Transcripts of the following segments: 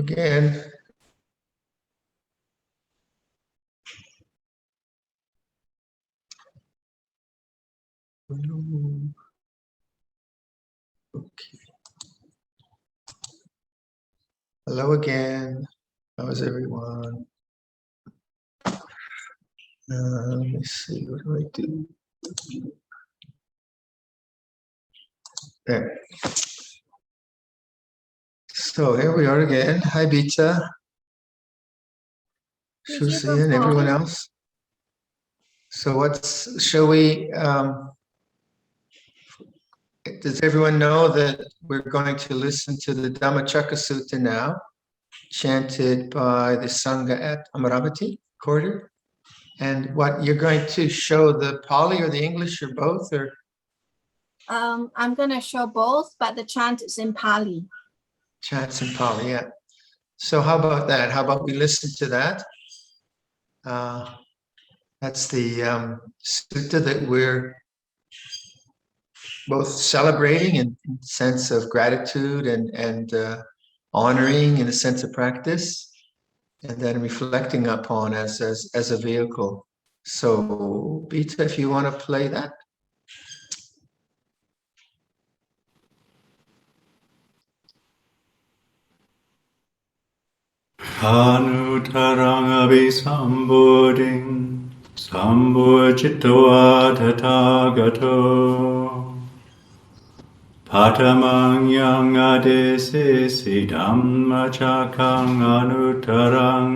again. Okay. Hello again. How is everyone? Let me see, what do I do? There. So here we are again. Hi, Bita. Shusi and everyone else. So shall we, does everyone know that we're going to listen to the Dhammacaka Sutta now, chanted by the Sangha at Amaravati quarter? And what you're going to show the Pali or the English or both, or? I'm going to show both, but the chant is in Pali. Chants in Pali, yeah. So how about that? How about we listen to that? That's the sutta that we're both celebrating in sense of gratitude and honoring in a sense of practice, and then reflecting upon as a vehicle. So, Bita, if you want to play that. Anutarang abhisambuddhing sambujjitva tathagato patamang yang adesisi dhammacakang anutarang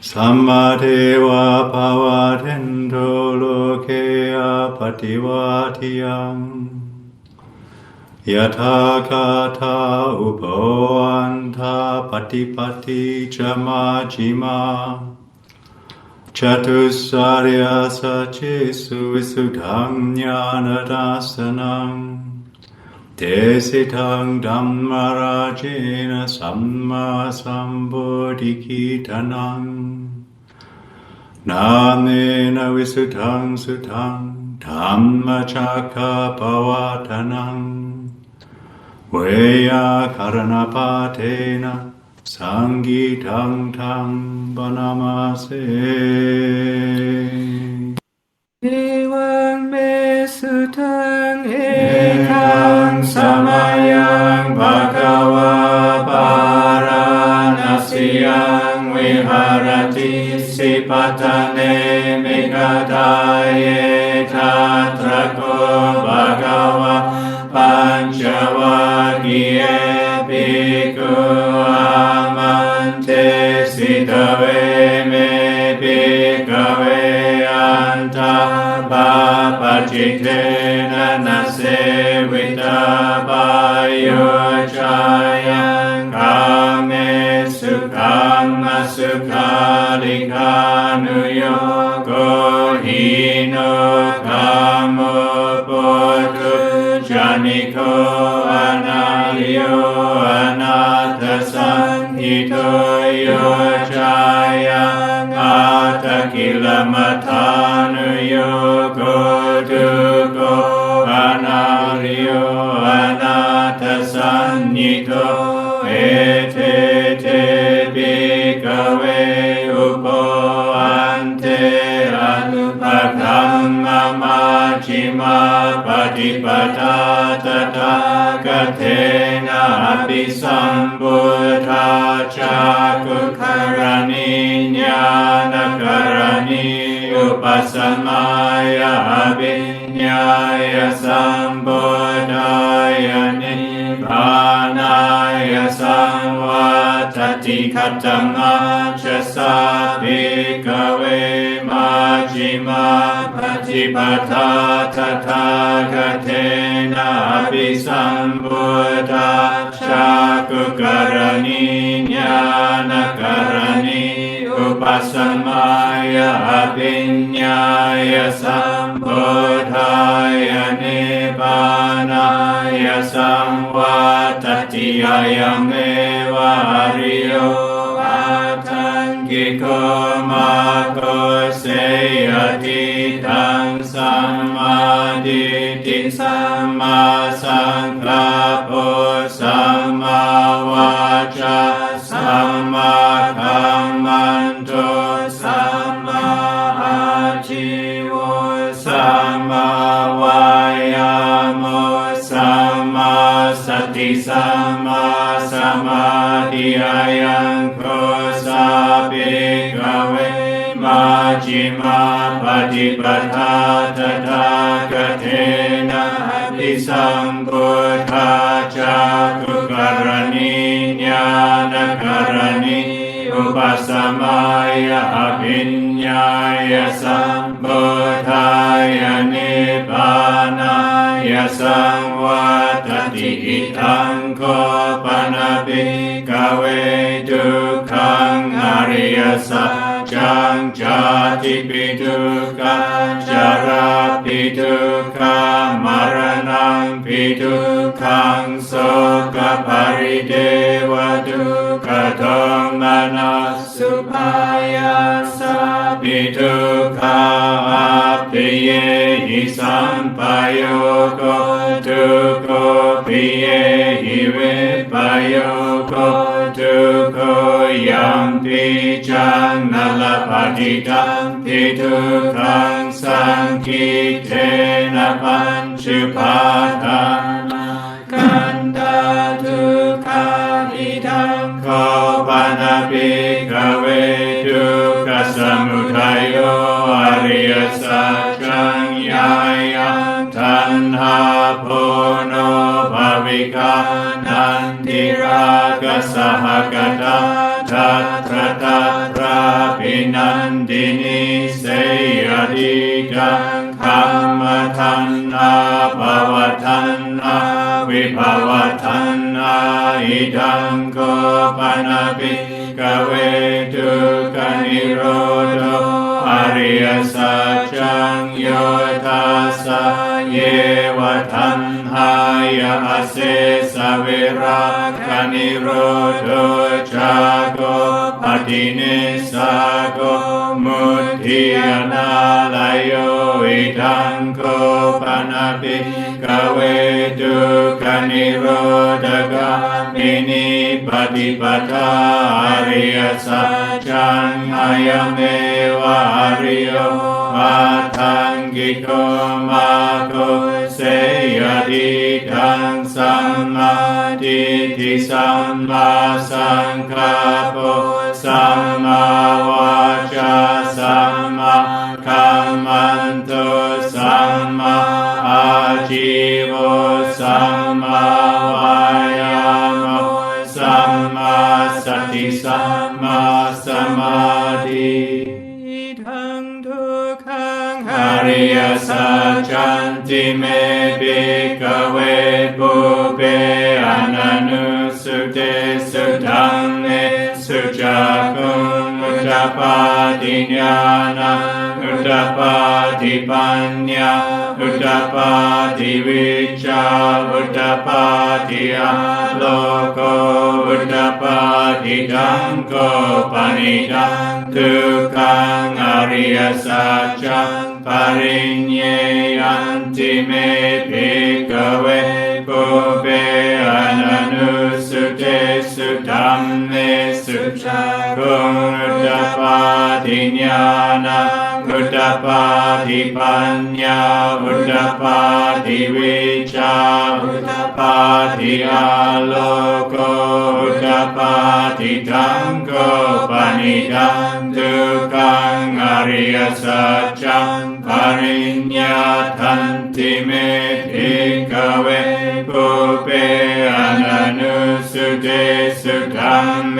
sammadeva pavatendo lokeya pativatiyang Yathakatha upoanta patipati chamajima Chatusarya sachisu visudham jnanadasanam Desitang dhammarajena samma sambuddhikitanam Namena visudham sudham dhammacaka pavatanam Veya karanapatena sangitang tang banamase. Ewan me sutang ekang samayang bhagava paranasiyang viharati sipatane megadaye tatrako bhagava Panchavagye bhikkhu amante sitave me bhikkave anta bapacitena nasevita bayo chayang kame sukham asukhalikanuyo kohino kamo potu Janiko analiyo anata sanghito yo chayang atakila matanu yo koduko analiyo anata sanghito etete bhikkhave upo ante anupakhamma majjhima patipata Tathagathena abhisambuddha cakukarani jnanakarani upasamaya abhinyaya sambuddhaya nibbānaya samvatati khatama chasa bhikkhave majjhima patipata Tathagathena abhisambuddha cakukarani jnanakarani upasamaya abhinyaya sambuddhaya nibbānaya samvatati ayameva ariyo atangiko mako seyati tang samadhi samma sankappo samma ติอายังโคสาภิกขเวมัชฌิมาปฏิปทาตถาคเตนะภิสัมพุทธาจักขุกรณีญาณกรณีอุปสัมมายะอภิญญายะสัมพุทธายะนิพพานายะสังวัฏติอิทังโคปนะภิกขเวทุกขังอริยสัจจังชาติปิทุกขังชราปิทุกขังมรณังปิทุกขังโสกปริเทวทุกขโทมนัสสุภายาสาปิทุกขาอัปปิเยหิสัมปโยโกทุกโขปิเยหิวิปโยโกทุกโขยัมปิจังนัลปฏิตังปิทุกขังสังคิเทนะปัญจุปาทานาขันธาทุกขาอิทังโคปนะภิกขเวทุกขสมุทัยโยอริยสัจจังญายังทันหาโพโนภวิกานันทิราคะสหกตาทัตตะตัตราภินันดินิเสยดิกังคัมมทันนาภวทันนาวิภวทันนาอิทังโกปนะภิกขเวทุกขนิโรธอริยสัจจังโยทัสสะเยวะทันหายะอเสสะเวราคนิโรธจาโกปฏิเนสาโกมุทิยนาลายโยอิทังโกปนะภิกขเวทุกขนิโรธกามินิปฏิปทาอริยสัจจังอายเมวะอริโยอัตถังกิโกมาโคเสยดิทังสัมมาทิฏฐิสัมมาสังกัปปะสัมมาวาจาสัมมากัมมันโตสัมมาอาชีวสัมมาวายามะสัมมาสติสัมมาสมาธิทังทุกขังอริยสัจจันติเมภิกขเวปุเปอนันตุสุเตสุธัมเมสุจักขุอุตตปาทิญาณังอุตตปาทิปัญญาอุตตปาทิวิชชาอุตตปาทิอาโลโกอุตตปาทิธังโกปนิทังทุกขังอริยสัจจังปริญเยยันติเมภิกขเวปุเปอนันตุสุเตสุธัมเมสุจักขุอุตตปาทิญาณังอุตตปาทิปัญญาอุตตปาทิวิชชาอุตตปาทิอาโลโกอุตตปาทิธังโกปนิทังทุกขังอริยสัจจังปริญญาทันติเมภิกขเวปุเปอนันตุสุเตสุธัมเม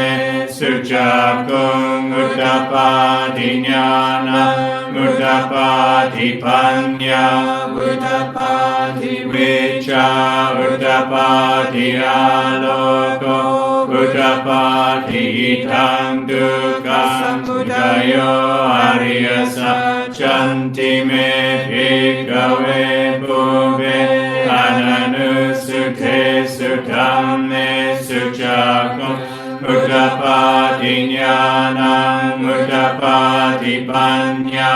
สุจักขุอุตตปาทิญาณังอุตตปาทิปัญญาอุตตปาทิวิชชาอุตตปาทิอาโลโกอุตตปาทิทังทุกขังสมุทัยโยอริยสัจจันติเมภิกขเวปุเปอนันตุสุเตสุธัมเมสุจักขุอุตตปาทิญาณังอุตตปาทิปัญญา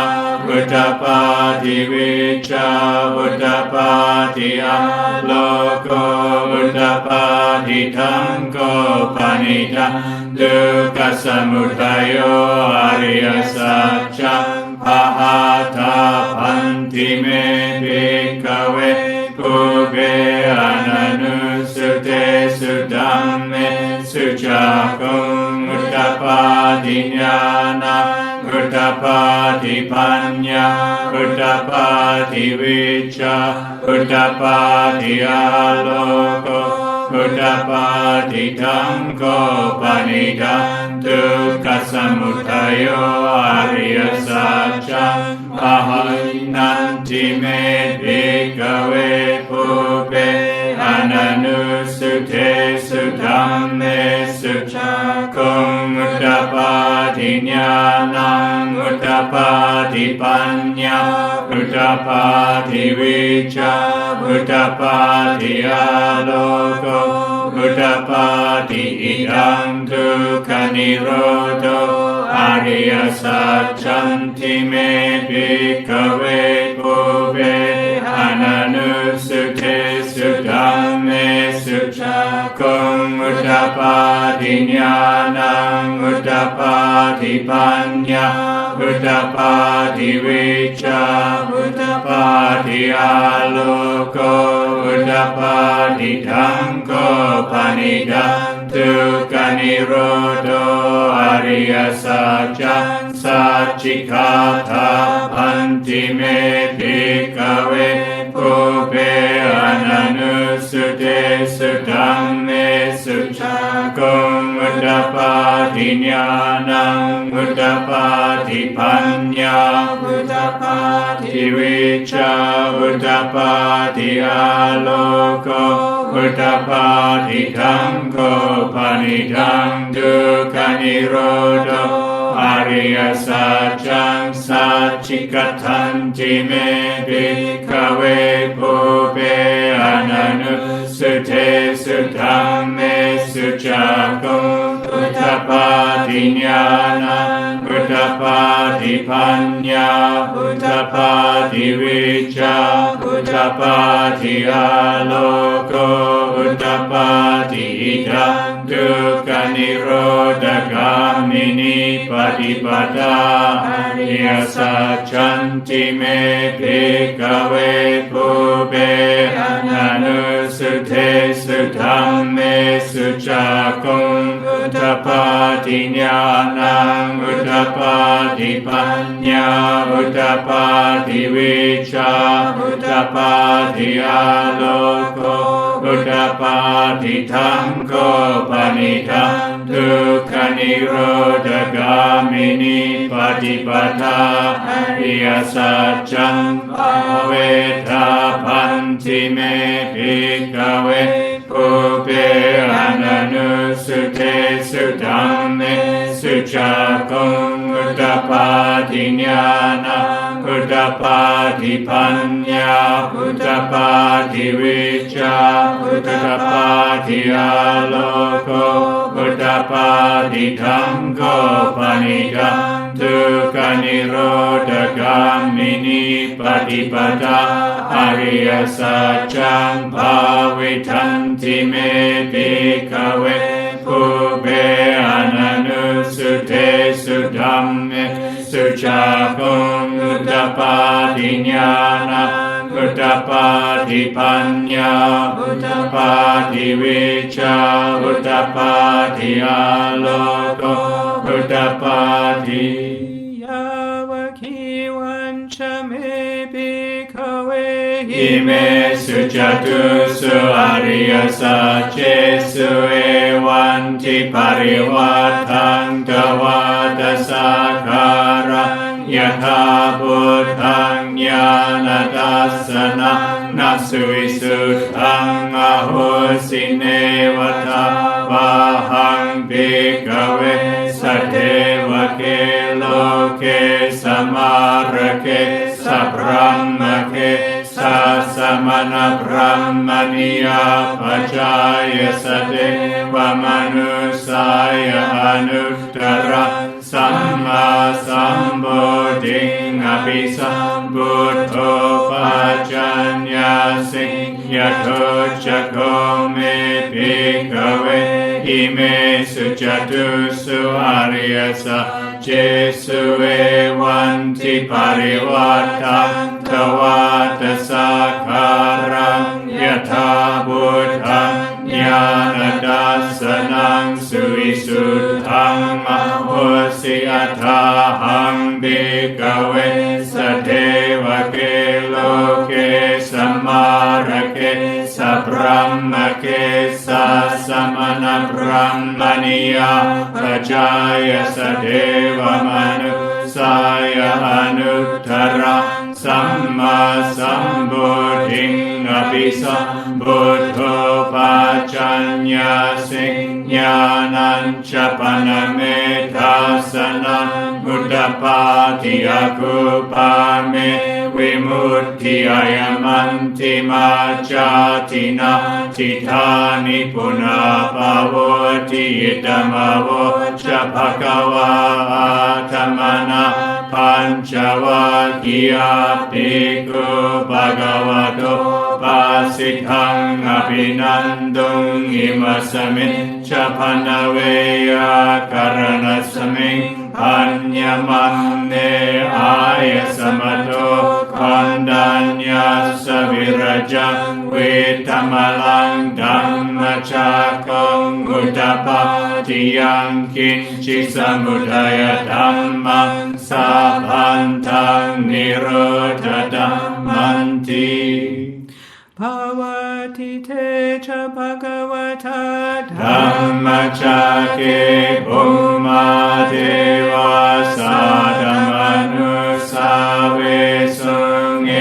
อุตตปาทิวิชชาอุตตปาทิอาโลโกอุตตปาทิธังโกปนิทังทุกขสมุทัยโยอริยสัจจังปะหาทาพันติเมภิกขเวปุเปอนันตุสุเตสุธัมเมสุจักขุ กุงอุตตปาทิญาณังอุตตปาทิปัญญาอุตตปาทิวิชชาอุตตปาทิอาโลโกอุตตปาทิทังโกปนิทังทุกขสมุทัยโยอริยสัจจังอหัยนันติเมภิกขเวภูเปอนันุสุเทสุธัมเมสุจักขุงอุตตปาทิญาณังอุตตปาทิปัญญาอุตตปาทิวิชชาอุตตปาทิอาโลโกอุตตปาทิอิทังทุกขนิโรธอริยสัจจันติเมภิกขเวภูเปอนันุสุเทสุธัมเมสุจักขุงอุตตปาทิญาณังอุตตปาทิปัญญาอุตตปาทิวิชชาอุตตปาทิอาโลโกอุตตปาทิทังโกปนิทังทุกขนิโรธอริยสัจจังสัจจิคาถาพันติเมภิกขเวภูเปอนันุสุเตสุธัมเมสุจักขุงอุตตปาทิญาณังอุตตปาทิปัญญาอุตตปาทิวิชชาอุตตปาทิอาโลโกอุตตปาทิทังโกปนิทังทุกขนิโรธอริยสัจจังสัจจิกทันติเมภิกขเวภูเปอนันุสุเทสุธัมเมสุจักขุงอุตตปาทิญาณังอุตตปาทิปัญญาอุตตปาทิวิชชาอุตตปาทิอาโลโกอุตตปาทิอิทังทุกขนิโรธกามินีปฏิปทาอริยสัจจันติเมภิกขเวภูเปอนันุสุเทสุธัมเมสุจักขุงอุตตปาทิญาณังอุตตปาทิปัญญาอุตตปาทิวิชชาอุตตปาทิอาโลโกอุตตปาทิทังโกปนิทังทุกขนิโรธกามินีปฏิปทาอริยสัจจังภเวทาพันติเมภิกขเวภูเปอนันุสุเทสุธัมเมสุจักขุงอุตตปาทิญาณังอุตตปาทิปัญญาอุตตปาทิวิชชาอุตตปาทิอาโลโกอุตตปาทิทังโกปนิทังทุกขนิโรธกามินีปฏิปทาอริยสัจจังภาวิทันติเมภิกขเวภูเปอนันุสุเทสุธัมเมสุจักขุงอุตตปาทิญาณังอุตตปาทิปัญญาอุตตปาทิวิชชาอุตตปาทิอาโลโกอุตตปาทิยาวคีวันชเมภิกขเวหิเมสุจตุสุอริยสัจเจสุเอวันติปริวัฏังตวัตสักการังยถาพุทธังญาณทัสสนังนัสสุวิสุทธังอโหสิเนวตาวาหังภิกขเวสัทเทวเกโลเกสมาระเกสัพพะมะเกสัสมณพรหมณียปัจจายสเตวมนุสายอนุตตรังสัมมาสัมพุทธิอภิสัมพุทโธปัจจัญญาสิยโทจักโขเมภิกขเวอิเมสุจตุสุอริยสัจเจสุเอวันติปริวัฏังตวัตสักการังยถาพุทธังญาณทัสสนังสุวิสุท สิอัฏฐาหังบิกเวสเทวเกโลเกสัมมาระเกสัพพะมะเกสัสมณพระมณียาปจายสเทวมนุสายอนุตตรังสัมมาสัมพุทธิงอภิสัมพุทโธปัจจัญญาสิกญาณัญจปนเมธัสสนังมุตตปาทิยคุปาเมวิมุตติอายมันติมาจาตินาทิธานิปุนาภาวติธัมมโวจะภควาธรรมนาปัญจวัคคียภิกขุภะคะวะโตปัสสิทังอภินันตุงอิมัสสมิงจะพนเวยากรณัสสมิงอัญญมันเนอายสมโตคันดัญญาสวิรจังวิธรรมลังธัมมจักขังอุตตปาทิยังกินจิสมุทัยธัมมังสัพพันธังนิโรธธัมมันติภาวติเทชะภะคะวะทาธัมมจักเกภูมาเทวาสาธรรมนุสาเวสุงเอ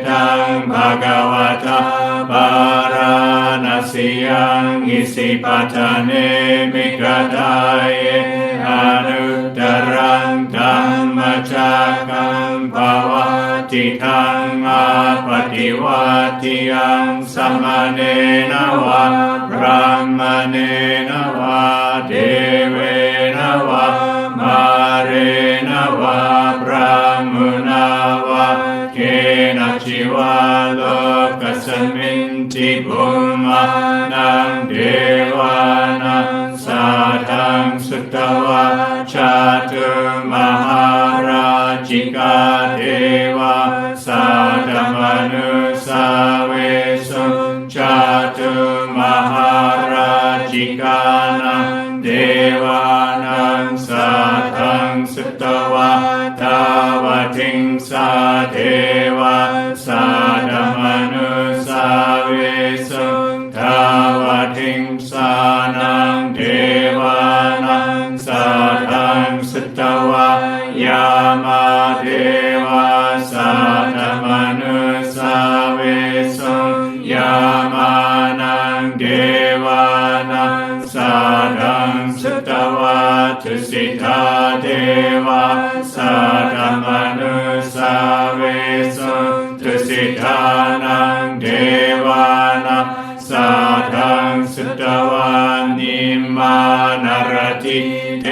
ตังภะคะวะตาปาราณสียังอิสิปัฏฐาเนมิกตายอนุตตรังธัมมจักขังภาวติทังอาปฏิวัติยังสัมมาเนนะวะพระมเนนะวะเทเวนะวะมาเรนะวะพระมุนาวะเกนะจิวะโลกสมิงติภูมานังเทวานังสาทังสุตวะชาตุมหาราชิกาเทวาสาธรรมนุสาเวสุชาตุมหาราชิกานังเทวานังสาทังสุตวะทาวทิงสาเทวาสาธรรมนุสาเวสุทาวทิงสานังเทวานังสาทังสุตวะยามาเทวาสาธรรมนุสาเวสุยามานังเทวานังสาทังสุตวะทุสิทาเทวาสาธรรมนุสาเวสุทุสิทานังเทวานังสาทังสุตวะนิมมานารติเท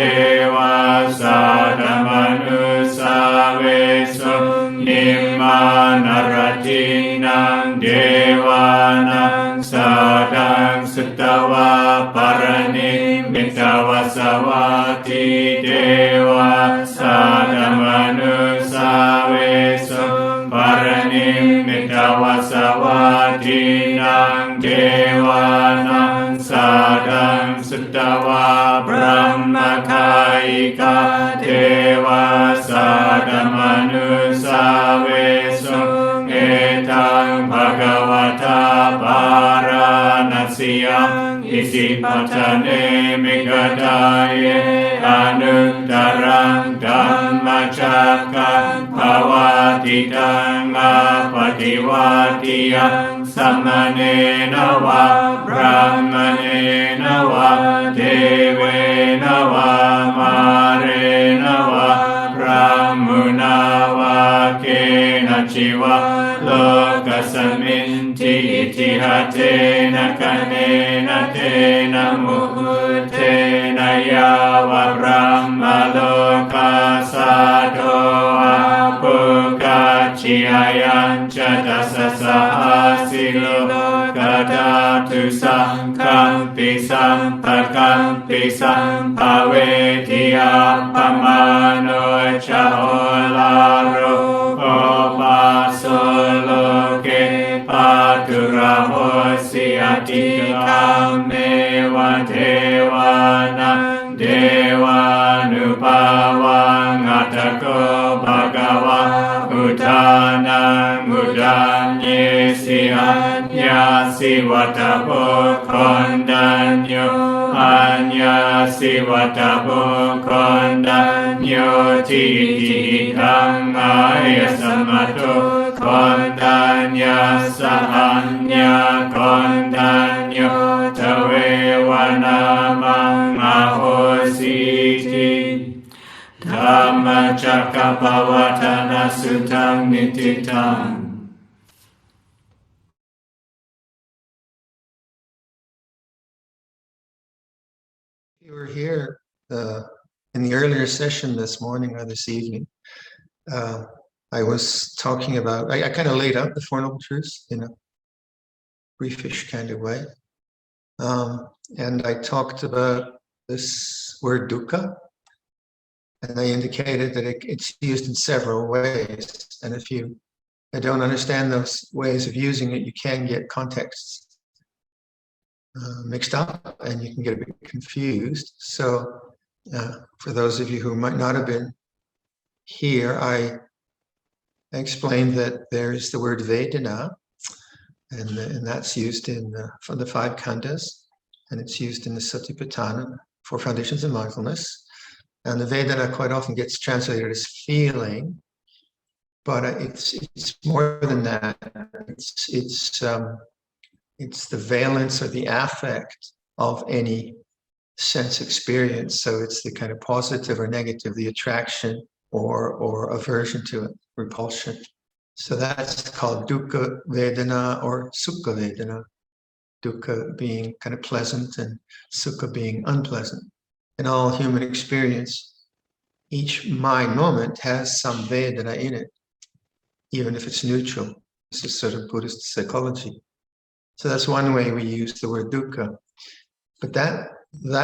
วาสาธรรมนุสาเวสุนิมมานารตินังเทวานังสาทังสุตวะปรณิมิตวสวัตติเทวาสาธรรมนุสาเวสุปรณิมิตวสวัตตินังเทวานังสาทังสุตวะพระมคายิกาเทวาสาธรรมนุสาเวสุเอตังภะคะวะตาปาราณสียังอิสิปัฏฐาเนมิกตายอนุตตรังธัมมจักขังภาวติทังอาปฏิวัติยังสัมมาเนนะวะพระมเนนะวะเทเวนะวะมาเรนะวะพระมุนาวะเกนะจิวะโลกสมิงติอิทิหะเทนะคะเนนะเทนะมุเทนะยาวะพระมโลกาสาโตอาปุกาจิอายัญจตัสสะสหัสสิโลกธาตุสังคัมปิสัมปะกัมปิสัมภเวทิยาปมาโนชะโหลาโรโอปัสโสโลเกปัตุระโหสิอติกาเมวะเทวานังเทวานุภาว สิวัตบุคคลดัญโยอัญญาสิวัตบุคคลดัญโยทิฏฐิทังอายสมัตตุคนดัญญาสหัญญาคนดัญโยทเววนามังมโหสีติธัมมจักรปวัฏฏนสุตังนิติตังYou were here in the earlier session this morning or this evening. I was talking about, I kind of laid out the Four Noble Truths in a briefish kind of way. And I talked about this word dukkha, and I indicated that it's used in several ways. And if you don't understand those ways of using it, you can get contexts mixed up and you can get a bit confused. So for those of you who might not have been here, I explained that there's the word Vedana, and that's used in for the five khandhas, and it's used in the Satipatthana, Four Foundations of Mindfulness. And the Vedana quite often gets translated as feeling, but it's more than that. It's the valence or the affect of any sense experience. So it's the kind of positive or negative, the attraction or aversion to it, repulsion. So that's called dukkha vedana or sukha vedana. Dukkha being kind of pleasant and sukha being unpleasant. In all human experience, each mind moment has some vedana in it, even if it's neutral. This is sort of Buddhist psychology. So that's one way we use the word dukkha. But that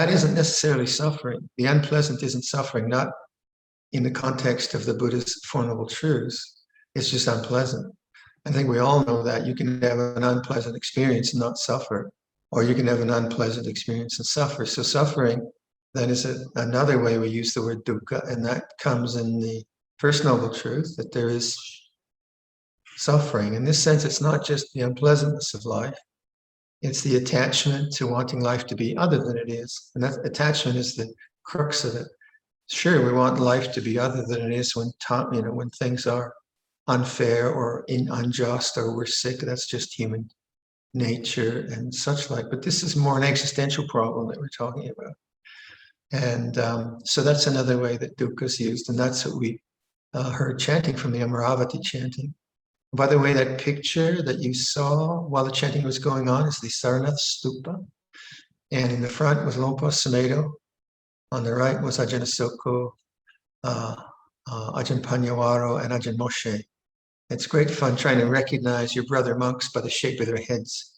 isn't necessarily suffering. The unpleasant isn't suffering, not in the context of the Buddhist Four Noble Truths. It's just unpleasant. I think we all know that. You can have an unpleasant experience and not suffer, or you can have an unpleasant experience and suffer. So suffering, that is another way we use the word dukkha, and that comes in the First Noble Truth, that there is suffering. In this sense, it's not just the unpleasantness of life, it's the attachment to wanting life to be other than it is. And that attachment is the crux of it. Sure, we want life to be other than it is when things are unfair or unjust or we're sick. That's just human nature and such like. But this is more an existential problem that we're talking about. And so that's another way that dukkha is used. And that's what we heard chanting from the Amaravati chanting. By the way, that picture that you saw while the chanting was going on is the Tisarana stupa. And in the front was Lompa Samedo. On the right was Ajahn Asoko, Ajahn Panyawaro, and Ajahn Moshe. It's great fun trying to recognize your brother monks by the shape of their heads.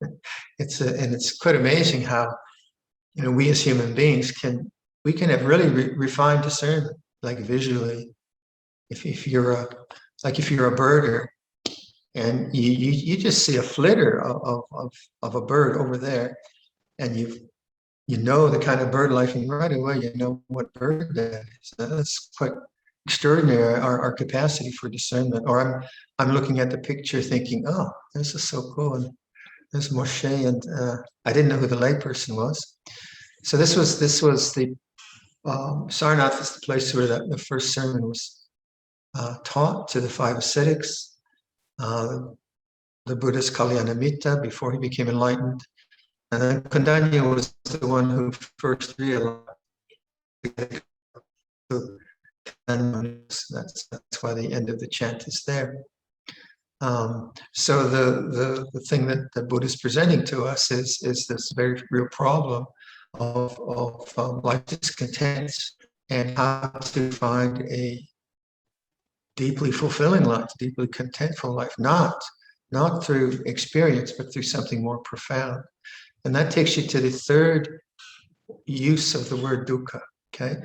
And it's quite amazing how we as human beings can have really refined discernment, like visually. If you're a birder and you just see a flitter of a bird over there, and you know the kind of bird life, and right away you know what bird that is. That's quite extraordinary, our capacity for discernment. Or I'm looking at the picture thinking, oh, this is so cool, and there's Moshe, and I didn't know who the layperson was. So this was the Sarnath is the place where the first sermon was taught to the five ascetics, the Buddhist Kalyanamitta before he became enlightened. And then Kondanya was the one who first realized. That's why the end of the chant is there. So the thing that the Buddha is presenting to us is this very real problem of life discontent and how to find a deeply fulfilling life, deeply contentful life, not through experience, but through something more profound. And that takes you to the third use of the word dukkha. Okay,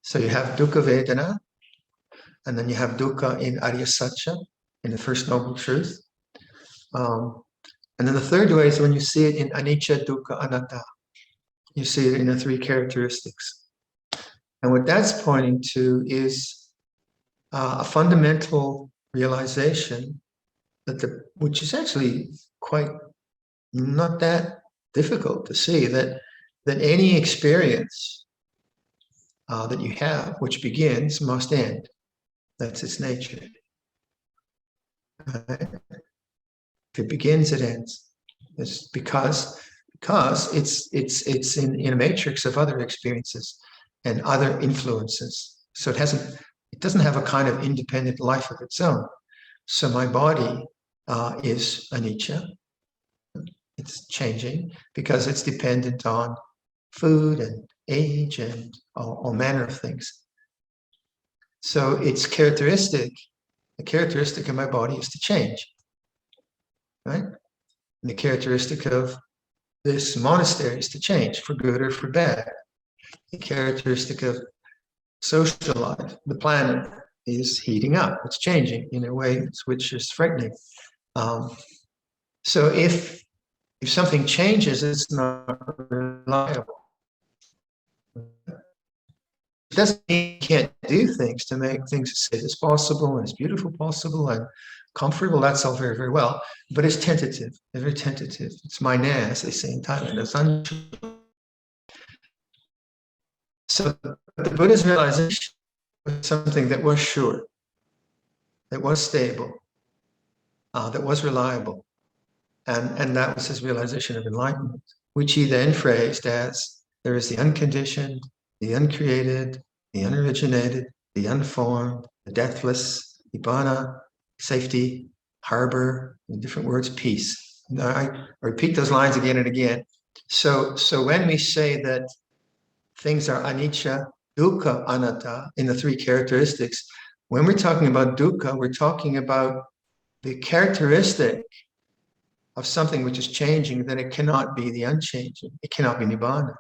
so you have dukkha vedana, and then you have dukkha in Arya Satya, in the First Noble Truth. And then the third way is when you see it in anicca, dukkha, anatta. You see it in the three characteristics. And what that's pointing to is a fundamental realization which is actually quite not that difficult to see, that any experience that you have, which begins, must end. That's its nature. Right? If it begins, it ends. It's because it's in a matrix of other experiences and other influences. So it doesn't have a kind of independent life of its own. So my body is anicca. It's changing because it's dependent on food and age and all manner of things. So its characteristic, the characteristic of my body is to change, right? And the characteristic of this monastery is to change for good or for bad. The characteristic of social life, the planet, is heating up. It's changing in a way which is frightening. So if something changes, it's not reliable. It doesn't mean you can't do things to make things as safe as possible and as beautiful possible and comfortable. That's all very, very well, but it's tentative. It's very tentative. It's minor, as they say in Thailand. It's unsure. So the Buddha's realization was something that was sure, that was stable, that was reliable. And that was his realization of enlightenment, which he then phrased as, there is the unconditioned, the uncreated, the unoriginated, the unformed, the deathless, nibbana, safety, harbor, in different words, peace. Now, I repeat those lines again and again. So when we say that things are anicca, dukkha, anatta, in the three characteristics, when we're talking about dukkha, we're talking about the characteristic of something which is changing, that it cannot be the unchanging. It cannot be nibbana.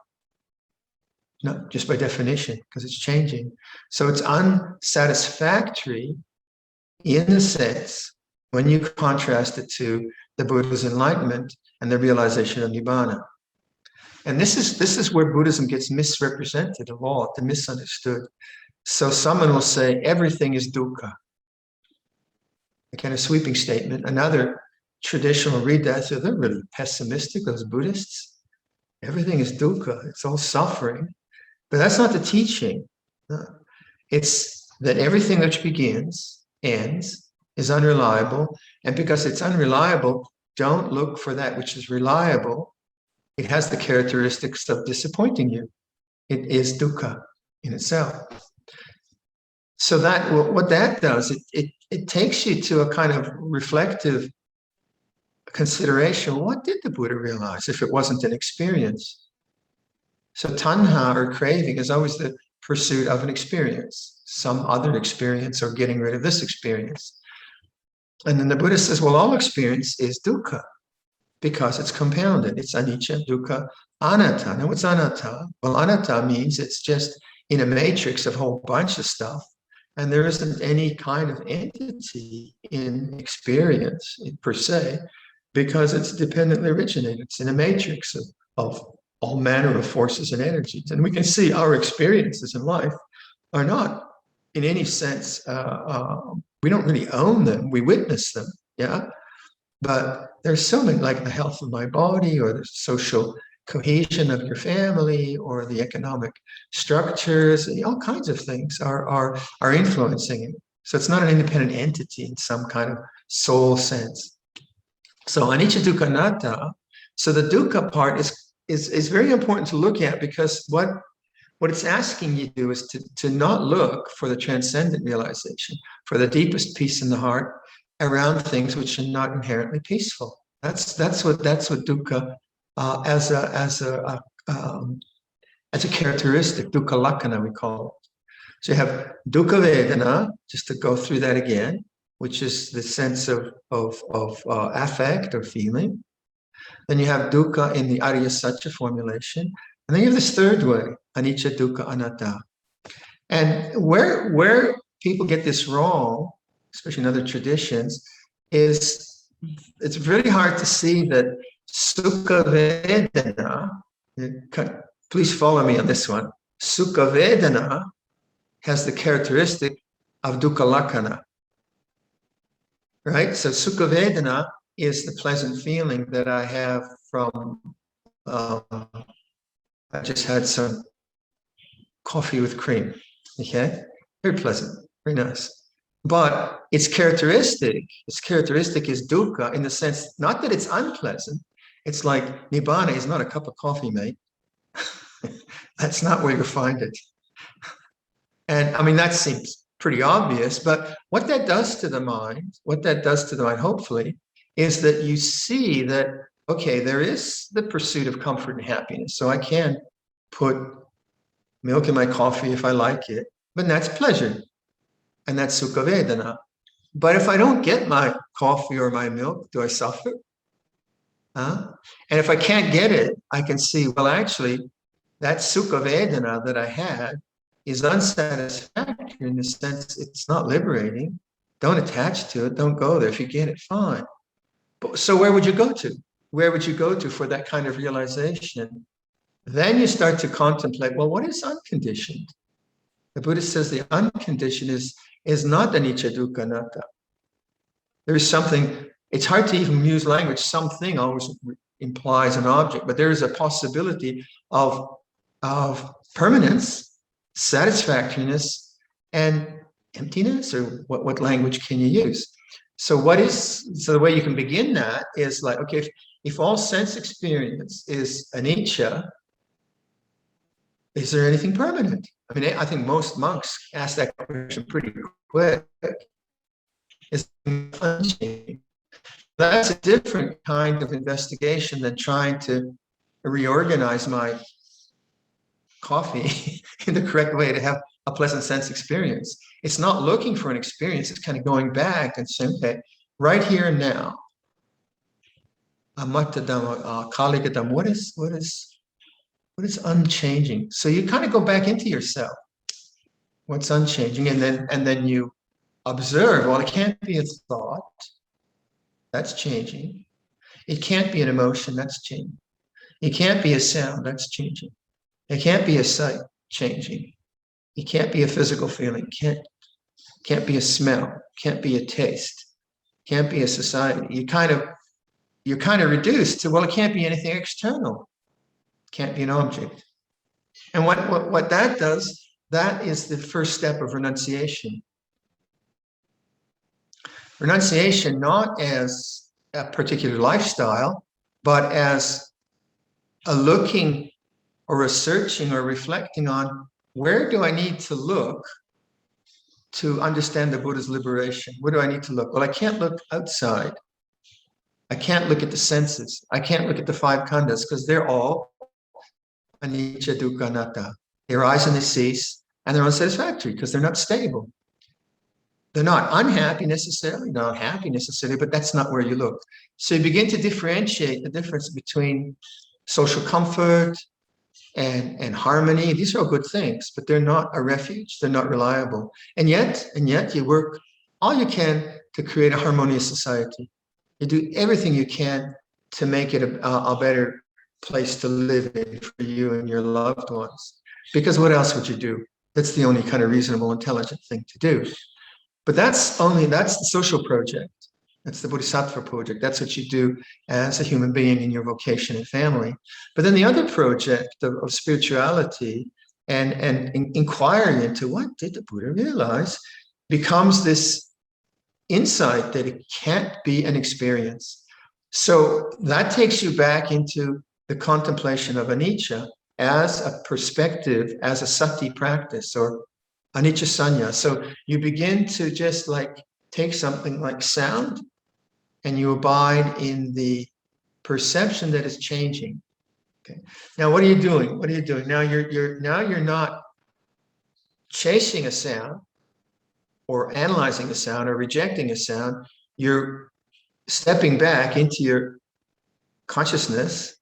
No, just by definition, because it's changing. So it's unsatisfactory in the sense when you contrast it to the Buddha's enlightenment and the realization of nibbana. And this is where Buddhism gets misrepresented a lot and misunderstood. So someone will say everything is dukkha, a kind of sweeping statement. Another traditional read that, so they're really pessimistic, those Buddhists. Everything is dukkha, it's all suffering. But that's not the teaching. It's that everything which begins, ends, is unreliable. And because it's unreliable, don't look for that which is reliable. It has the characteristics of disappointing you. It is dukkha in itself. So that what that does, it takes you to a kind of reflective consideration. What did the Buddha realize if it wasn't an experience? So tanha, or craving, is always the pursuit of an experience, some other experience, or getting rid of this experience. And then the Buddha says, well, all experience is dukkha because it's compounded. It's anicca, dukkha, anatta. Now what's anatta? Well, anatta means it's just in a matrix of a whole bunch of stuff. And there isn't any kind of entity in experience per se, because it's dependently originated. It's in a matrix of all manner of forces and energies. And we can see our experiences in life are not in any sense, we don't really own them, we witness them, yeah? But there's so many, like the health of my body, or the social cohesion of your family, or the economic structures, all kinds of things are influencing it. So it's not an independent entity in some kind of soul sense. So anicca, dukkha, anatta. So the dukkha part is very important to look at, because what it's asking you to do is to not look for the transcendent realization, for the deepest peace in the heart around things which are not inherently peaceful. That's what dukkha as a characteristic, dukkha lakkhana we call it. So you have dukkha vedana, just to go through that again, which is the sense of affect or feeling. Then you have dukkha in the Arya Satya formulation. And then you have this third way, anicca, dukkha, anatta. And where people get this wrong, especially in other traditions, is it's really hard to see that sukha vedana, please follow me on this one, sukha vedana has the characteristic of dukkha lakkhana. right? So Sukha Vedana is the pleasant feeling that I have from, I just had some coffee with cream, okay? Very pleasant, very nice. But its characteristic is dukkha in the sense, not that it's unpleasant. It's like nibbana is not a cup of coffee, mate. That's not where you find it. And I mean, that seems pretty obvious, but what that does to the mind, hopefully, is that you see that, okay, there is the pursuit of comfort and happiness. So I can put milk in my coffee if I like it, but that's pleasure. And that's Sukha Vedana. But if I don't get my coffee or my milk, do I suffer? And if I can't get it, I can see, well, actually, that Sukha Vedana that I had is unsatisfactory in the sense it's not liberating. Don't attach to it. Don't go there. If you get it, fine. But, so where would you go to? Where would you go to for that kind of realization? Then you start to contemplate, well, what is unconditioned? The Buddha says the unconditioned is not anicca dukkha anatta. There is something, it's hard to even use language. Something always implies an object, but there is a possibility of permanence, satisfactoriness, and emptiness, or what language can you use? So the way you can begin that is like, okay, if all sense experience is anicca, is there anything permanent? I mean, I think most monks ask that question pretty quick. Is unchanging? That's a different kind of investigation than trying to reorganize my coffee in the correct way to have a pleasant sense experience. It's not looking for an experience. It's kind of going back and saying, okay, right here and now, amatta dhamma, kalika dhamma, what is unchanging? So you kind of go back into yourself. What's unchanging? And then you observe, well, it can't be a thought. That's changing. It can't be an emotion. That's changing. It can't be a sound. That's changing. It can't be a sight. Changing. It can't be a physical feeling. Can't be a smell. Can't be a taste. Can't be a society. You're kind of reduced to, well, it can't be anything external. Can't be an object. And what that does, that is the first step of renunciation. Renunciation not as a particular lifestyle, but as a looking or a searching or reflecting on, where do I need to look to understand the Buddha's liberation? Where do I need to look? Well, I can't look outside. I can't look at the senses. I can't look at the five khandhas because they're all anicca dukkha anatta. They rise and they cease, and they're unsatisfactory because they're not stable. They're not unhappy necessarily, not happy necessarily, but that's not where you look. So you begin to differentiate the difference between social comfort and harmony. These are all good things, but they're not a refuge. They're not reliable. And yet you work all you can to create a harmonious society. You do everything you can to make it a better place to live in for you and your loved ones. Because what else would you do? That's the only kind of reasonable, intelligent thing to do. But that's the social project. That's the bodhisattva project. That's what you do as a human being in your vocation and family. But then the other project of spirituality and inquiring into what did the Buddha realize becomes this insight that it can't be an experience. So that takes you back into the contemplation of anicca as a perspective, as a sati practice, or anicca sanya. So you begin to just like take something like sound and you abide in the perception that is changing. Okay. Now, what are you doing? What are you doing? Now you're not chasing a sound or analyzing a sound or rejecting a sound. You're stepping back into your consciousness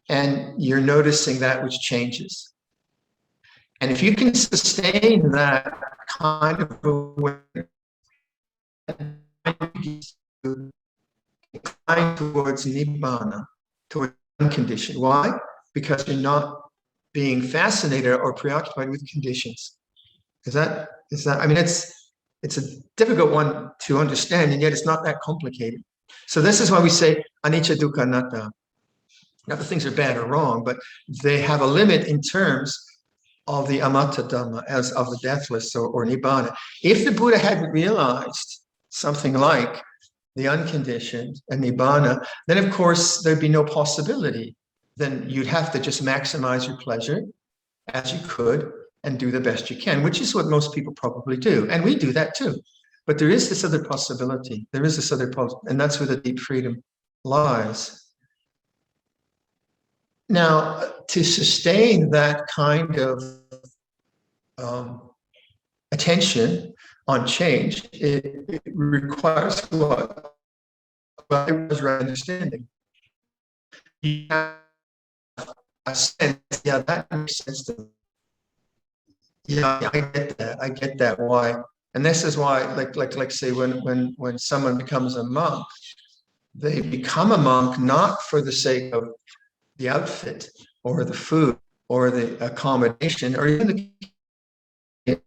and you're noticing that which changes. And if you can sustain that kind of awareness, incline towards nibbana, towards unconditioned. Why? Because you're not being fascinated or preoccupied with conditions. Is that? I mean, It's a difficult one to understand, and yet it's not that complicated. So this is why we say anicca, dukkha, anatta. Not that things are bad or wrong, but they have a limit in terms of the amata dhamma, as of the deathless or nibbana. If the Buddha hadn't realized something like the unconditioned and nibbana, then of course there'd be no possibility. Then you'd have to just maximize your pleasure as you could and do the best you can, which is what most people probably do. And we do that too. But there is this other possibility. There is this other possibility, and that's where the deep freedom lies. Now, to sustain that kind of attention on change, it requires what? Well, it was right understanding. You have a sense, yeah, that makes sense to me. Yeah, I get that. Why? And this is why, like say, when someone becomes a monk, they become a monk not for the sake of the outfit or the food or the accommodation or even the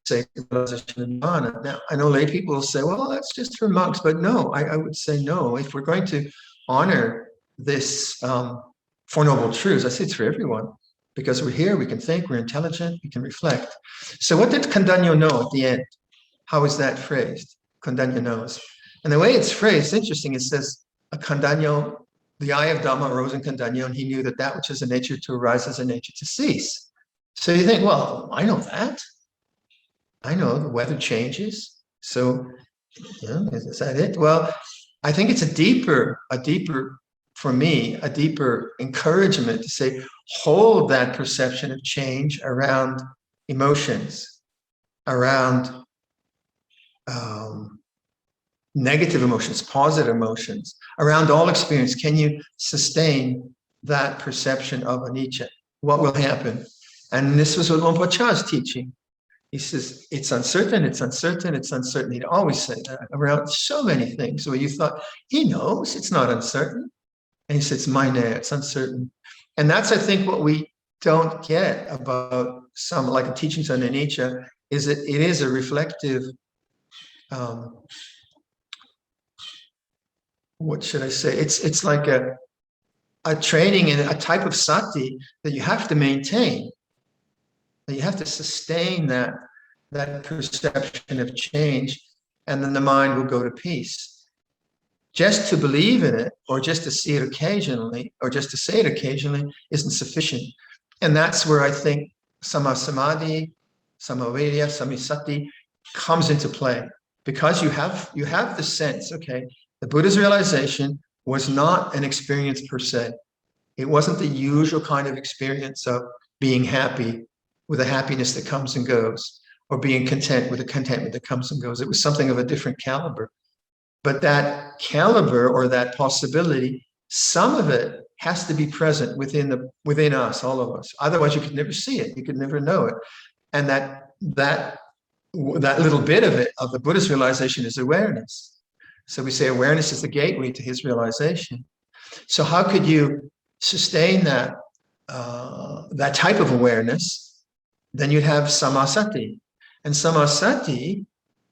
sake of nibbana. Now, I know lay people will say, well, that's just for monks, but no, I would say no. If we're going to honor this Four Noble Truths, I say it's for everyone, because we're here, we can think, we're intelligent, we can reflect. So what did Kondanyo know at the end? How is that phrased? Kondanyo knows. And the way it's phrased, interesting, it says, a Kondanyo, the eye of Dhamma arose in Kondanyo, and he knew that that which is a nature to arise is a nature to cease. So you think, well, I know that. I know the weather changes. So, is that it? Well, I think it's a deeper, for me, a deeper encouragement to say, hold that perception of change around emotions, around negative emotions, positive emotions, around all experience. Can you sustain that perception of anicca? What will happen? And this was what Luang Cha's teaching. He says, it's uncertain, it's uncertain, it's uncertain. He'd always say that around so many things where you thought, he knows it's not uncertain. And he says, it's mine, it's uncertain. And that's, I think, what we don't get about some, like the teachings on anicca, is that it is a reflective, what should I say? It's like a training in a type of sati that you have to maintain. That you have to sustain that perception of change, and then the mind will go to peace. Just to believe in it, or just to see it occasionally, or just to say it occasionally, isn't sufficient. And that's where I think Samma Samadhi, Samma Virya, Samma Sati comes into play. Because you have the sense, okay, the Buddha's realization was not an experience per se. It wasn't the usual kind of experience of being happy with a happiness that comes and goes, or being content with a contentment that comes and goes. It was something of a different caliber. But that caliber, or that possibility, some of it has to be present within us, all of us. Otherwise, you could never see it. You could never know it. And that little bit of it, of the Buddhist realization, is awareness. So we say awareness is the gateway to his realization. So how could you sustain that type of awareness? Then you'd have samasati. And samasati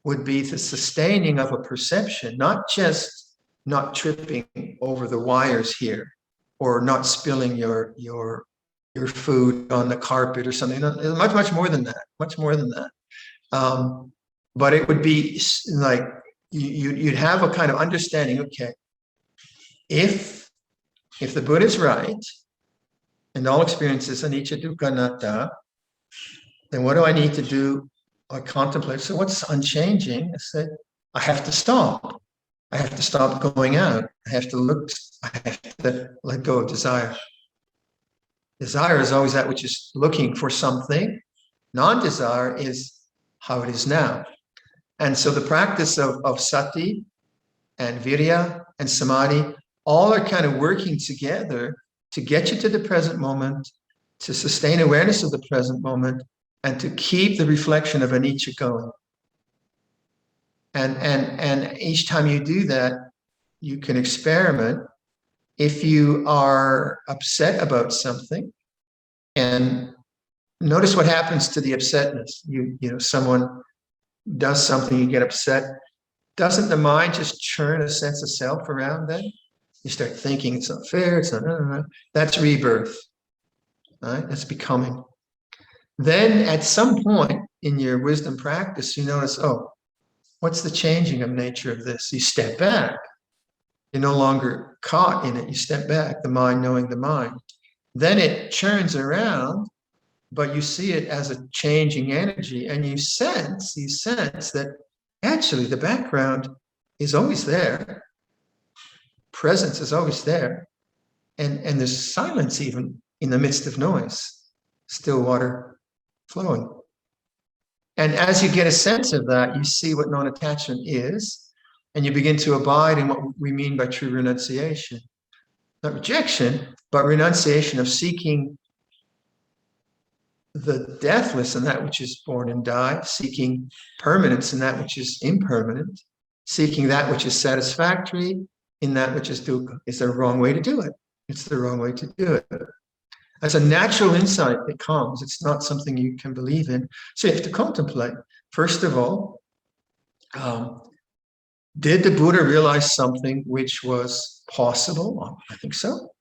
would be the sustaining of a perception, not just not tripping over the wires here, or not spilling your food on the carpet or something. Much more than that. Much more than that. But it would be like you'd have a kind of understanding. Okay, if the Buddha is right, and all experience is anicca, dukkha, anatta, then what do I need to do? I contemplate. So what's unchanging? I said, I have to stop. I have to stop going out. I have to look. I have to let go of desire. Desire is always that which is looking for something. Non-desire is how it is now. And so the practice of sati and virya and samadhi, all are kind of working together to get you to the present moment, to sustain awareness of the present moment, and to keep the reflection of anicca going. And each time you do that, you can experiment. If you are upset about something, and notice what happens to the upsetness. Someone does something, you get upset. Doesn't the mind just churn a sense of self around that? You start thinking it's not fair, it's not. That's rebirth, right? That's becoming. Then at some point in your wisdom practice, you notice, oh, what's the changing of nature of this? You step back. You're no longer caught in it. You step back, the mind knowing the mind. Then it churns around, but you see it as a changing energy, and you sense that actually the background is always there. Presence is always there. And there's silence even in the midst of noise. Still water flowing. And as you get a sense of that, you see what non-attachment is, and you begin to abide in what we mean by true renunciation. Not rejection, but renunciation of seeking the deathless in that which is born and died, seeking permanence in that which is impermanent, seeking that which is satisfactory in that which is dukkha. It's the wrong way to do it. It's the wrong way to do it. As a natural insight that comes, it's not something you can believe in. So you have to contemplate. First of all, did the Buddha realize something which was possible? I think so.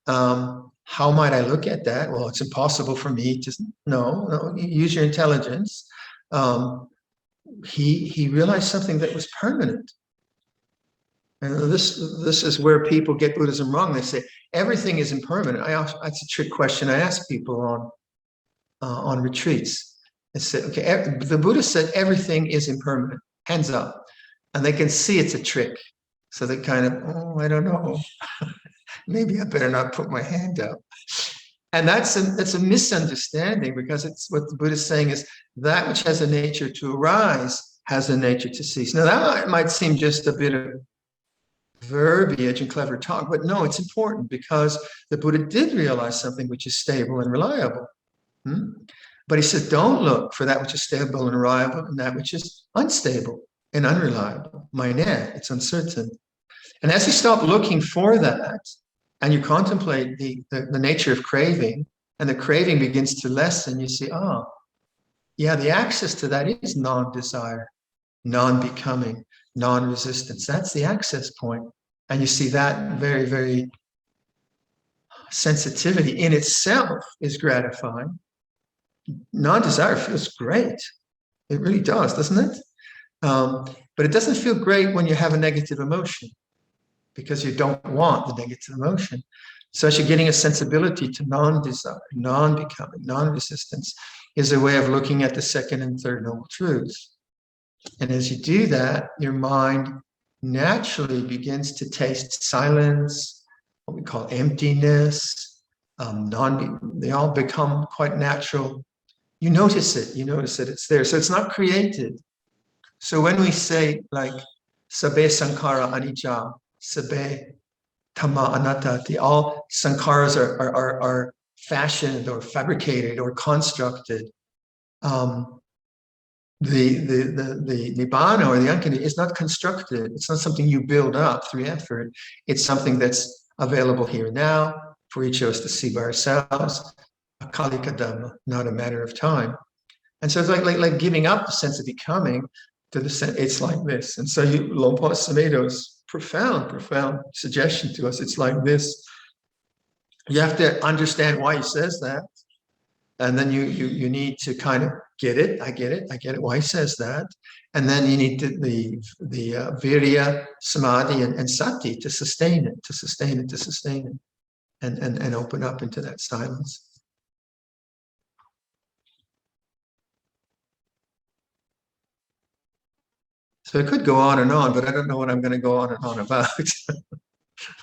How might I look at that? Well, it's impossible for me to, no, use your intelligence. He realized something that was permanent. And this is where people get Buddhism wrong. They say everything is impermanent. That's a trick question I ask people on retreats. I say, okay, the Buddha said everything is impermanent. Hands up. And they can see it's a trick. So they kind of, oh, I don't know. Maybe I better not put my hand up. And that's a misunderstanding, because it's what the Buddha is saying is that which has a nature to arise has a nature to cease. Now that might seem just a bit of verbiage and clever talk, but no, it's important, because the Buddha did realize something which is stable and reliable. But he says, don't look for that which is stable and reliable and that which is unstable and unreliable. Maineh, it's uncertain. And as you stop looking for that, and you contemplate the nature of craving, and the craving begins to lessen, you see, yeah, the access to that is non-desire, non-becoming, non-resistance. That's the access point. And you see that very, very sensitivity in itself is gratifying. Non-desire feels great. It really does, doesn't it? But it doesn't feel great when you have a negative emotion, because you don't want the negative emotion. So as you're getting a sensibility to non-desire, non-becoming, non-resistance, is a way of looking at the second and third noble truths. And as you do that, your mind naturally begins to taste silence, what we call emptiness, they all become quite natural. You notice it, it's there. So it's not created. So when we say like, sabbe sankara anicca, sabbe dhamma anatta, all sankharas are fashioned or fabricated or constructed. The nibbana or the unconditioned is not constructed. It's not something you build up through effort. It's something that's available here and now for each of us to see by ourselves. Akalika Dhamma, not a matter of time. And so it's like giving up the sense of becoming to the sense. It's like this. And so Lompa Samedo's profound suggestion to us. It's like this. You have to understand why he says that. And then you need to kind of get it. I get it. Why he says that. And then you need the virya, samadhi, and sati to sustain it, and open up into that silence. So I could go on and on, but I don't know what I'm going to go on and on about.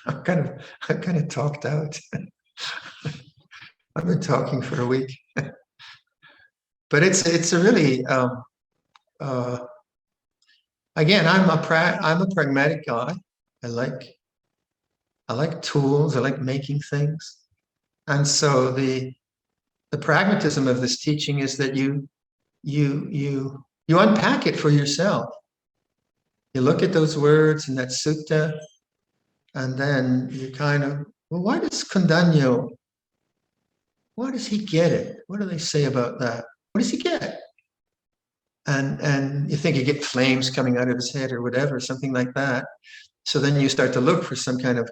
I'm kind of talked out. I've been talking for a week. But it's a really again, I'm a pragmatic guy. I like tools. I like making things, and so the pragmatism of this teaching is that you unpack it for yourself. You look at those words in that sutta, and then you kind of, well, why does Kondanyo? Why does he get it? What do they say about that? What does he get? and you think you get flames coming out of his head or whatever, something like that. So then you start to look for some kind of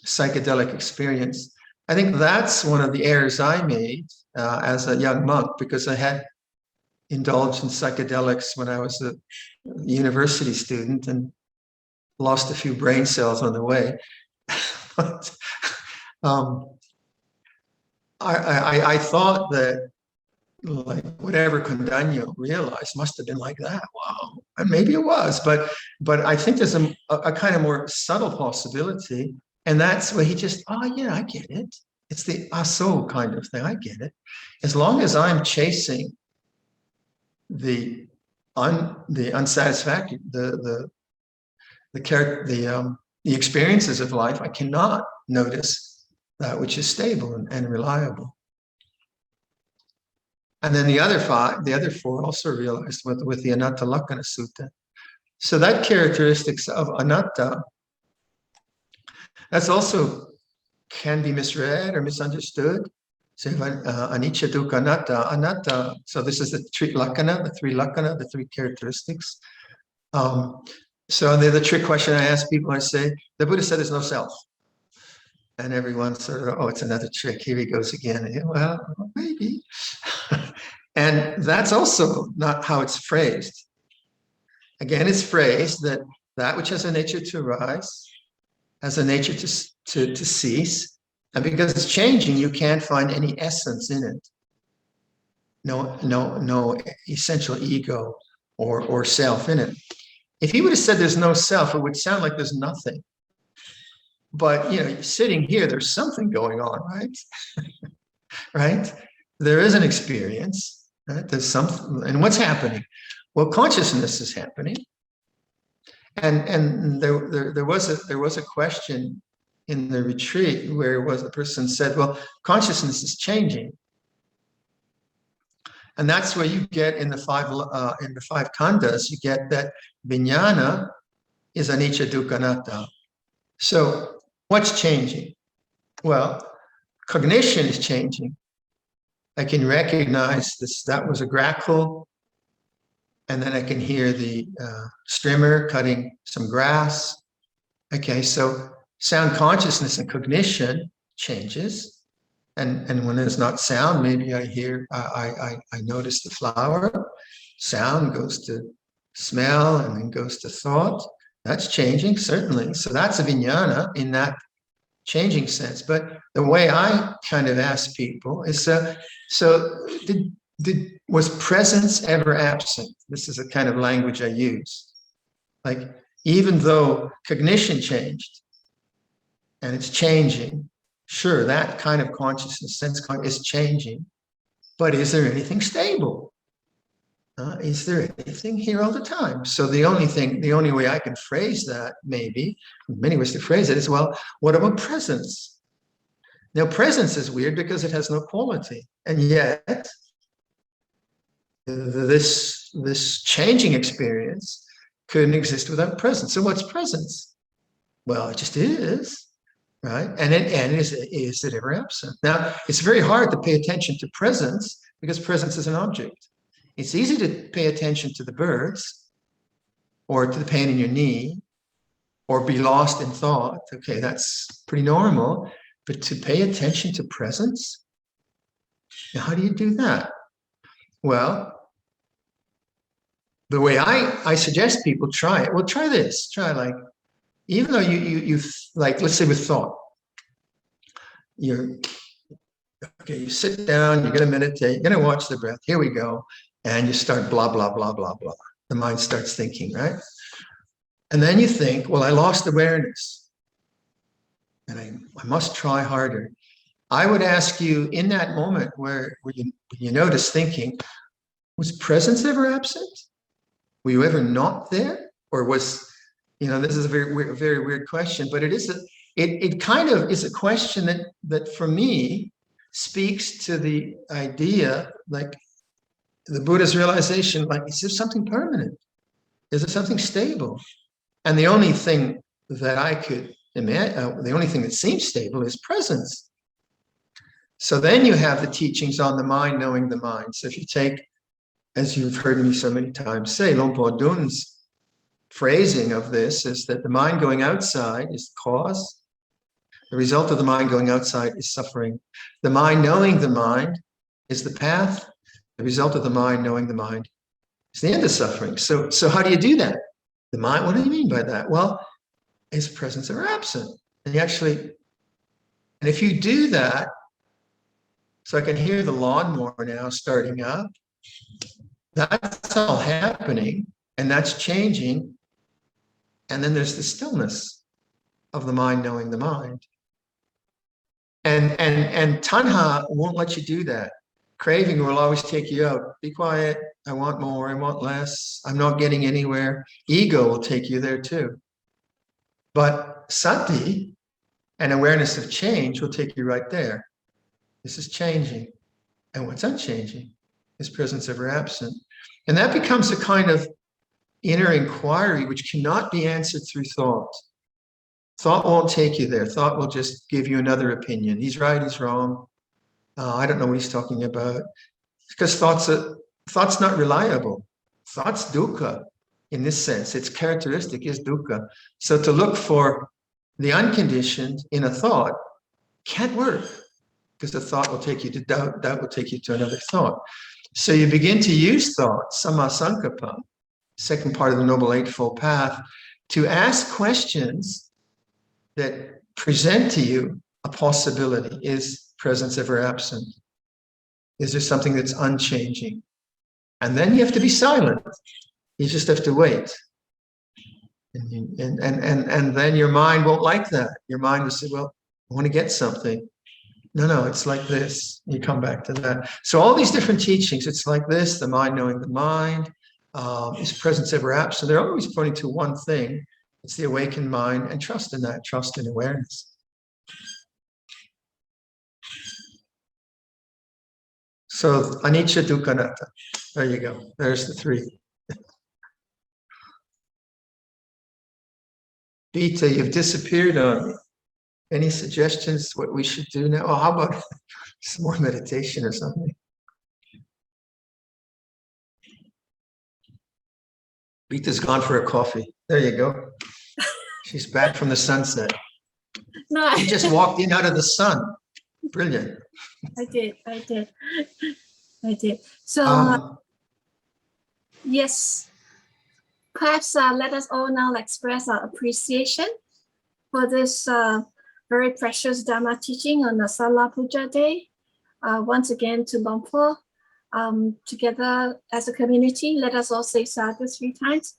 psychedelic experience. I think that's one of the errors I made as a young monk, because I had indulged in psychedelics when I was a university student and lost a few brain cells on the way. But I thought that, like, whatever Condaño realized must have been like that. Wow, and maybe it was, but I think there's a kind of more subtle possibility, and that's where he just, oh yeah, I get it. It's the aso kind of thing. I get it. As long as I'm chasing the unsatisfactory, the experiences of life, I cannot notice that which is stable and reliable. And then the other four also realized with the Anatta Lakkhana Sutta. So that characteristics of anatta, that's also can be misread or misunderstood. So anicca, dukkha, anatta. So this is the three lakkana, the three characteristics. So the trick question I ask people, I say, the Buddha said there's no self. And everyone sort of, oh, it's another trick. Here he goes again. And, well, maybe. And that's also not how it's phrased. Again, it's phrased that which has a nature to arise, has a nature to cease. And because it's changing, you can't find any essence in it. No essential ego or self in it. If he would have said there's no self, it would sound like there's nothing. But you're sitting here, there's something going on, right? Right? There is an experience, right? There's something, and what's happening? Well, consciousness is happening. And there was a question in the retreat where a person said, well, consciousness is changing. And that's where you get in the five khandhas, you get that vijnana is anicca, dukkha, anatta. So what's changing? Well, cognition is changing. I can recognize this, that was a grackle, and then I can hear the strimmer cutting some grass. Okay, so sound consciousness and cognition changes. And when there's not sound, maybe I hear, I notice the flower. Sound goes to smell and then goes to thought. That's changing, certainly. So that's a vijnana in that changing sense. But the way I kind of ask people is, was presence ever absent? This is a kind of language I use. Like, even though cognition changed and it's changing, sure, that kind of consciousness, sense is changing, but is there anything stable? Is there anything here all the time? So the only way I can phrase that, maybe, many ways to phrase it, is, well, what about presence? Now, presence is weird because it has no quality, and yet this changing experience couldn't exist without presence. So what's presence? Well, it just is. Right? And is it ever absent? Now, it's very hard to pay attention to presence because presence is an object. It's easy to pay attention to the birds or to the pain in your knee or be lost in thought. Okay, that's pretty normal. But to pay attention to presence, now how do you do that? Well, the way I suggest people try it, well, try this. Try, like, even though you like, let's say with thought, you sit down, you're going to meditate, you're going to watch the breath. Here we go. And you start blah, blah, blah, blah, blah. The mind starts thinking, right? And then you think, well, I lost awareness and I must try harder. I would ask you, in that moment where you notice thinking, was presence ever absent? Were you ever not there? Or was, this is a very weird question, but it kind of is a question that for me speaks to the idea, like the Buddha's realization, like, is there something permanent? Is there something stable? And the only thing that I could imagine, the only thing that seems stable is presence. So then you have the teachings on the mind knowing the mind. So if you take as you've heard me so many times say, Luang Por Dun's phrasing of this is that the mind going outside is the cause. The result of the mind going outside is suffering. The mind knowing the mind is the path. The result of the mind knowing the mind is the end of suffering. So how do you do that? The mind, what do you mean by that? Well, is presence ever absent? And if you do that, so I can hear the lawnmower now starting up, that's all happening and that's changing. And then there's the stillness of the mind knowing the mind. And tanha won't let you do that. Craving will always take you out. Be quiet. I want more. I want less. I'm not getting anywhere. Ego will take you there too. But sati and awareness of change will take you right there. This is changing. And what's unchanging is presence ever absent. And that becomes a kind of inner inquiry which cannot be answered through thought. Thought won't take you there. Thought will just give you another opinion. He's right, he's wrong. I don't know what he's talking about. Because thought's not reliable. Thought's dukkha in this sense. Its characteristic is dukkha. So to look for the unconditioned in a thought can't work, because the thought will take you to doubt. Doubt will take you to another thought. So you begin to use thought, samma sankappa, second part of the Noble Eightfold Path, to ask questions that present to you a possibility. Is presence ever absent? Is there something that's unchanging? And then you have to be silent. You just have to wait. And then your mind won't like that. Your mind will say, well, I want to get something. No, it's like this. You come back to that. So all these different teachings, it's like this, the mind knowing the mind, is presence ever absent? They're always pointing to one thing. It's the awakened mind, and trust in that, trust in awareness. So anicca, dukkha, anatta. There you go. There's the three. Vita, you've disappeared on me. Any suggestions what we should do now? Oh, how about some more meditation or something? Vita's gone for a coffee. There you go. She's back from the sunset. No, She just walked in out of the sun. Brilliant. I did. So yes, perhaps let us all now express our appreciation for this very precious Dhamma teaching on Asalha Puja Day. Once again to Luang Por. Together as a community, let us all say sadhu 3 times.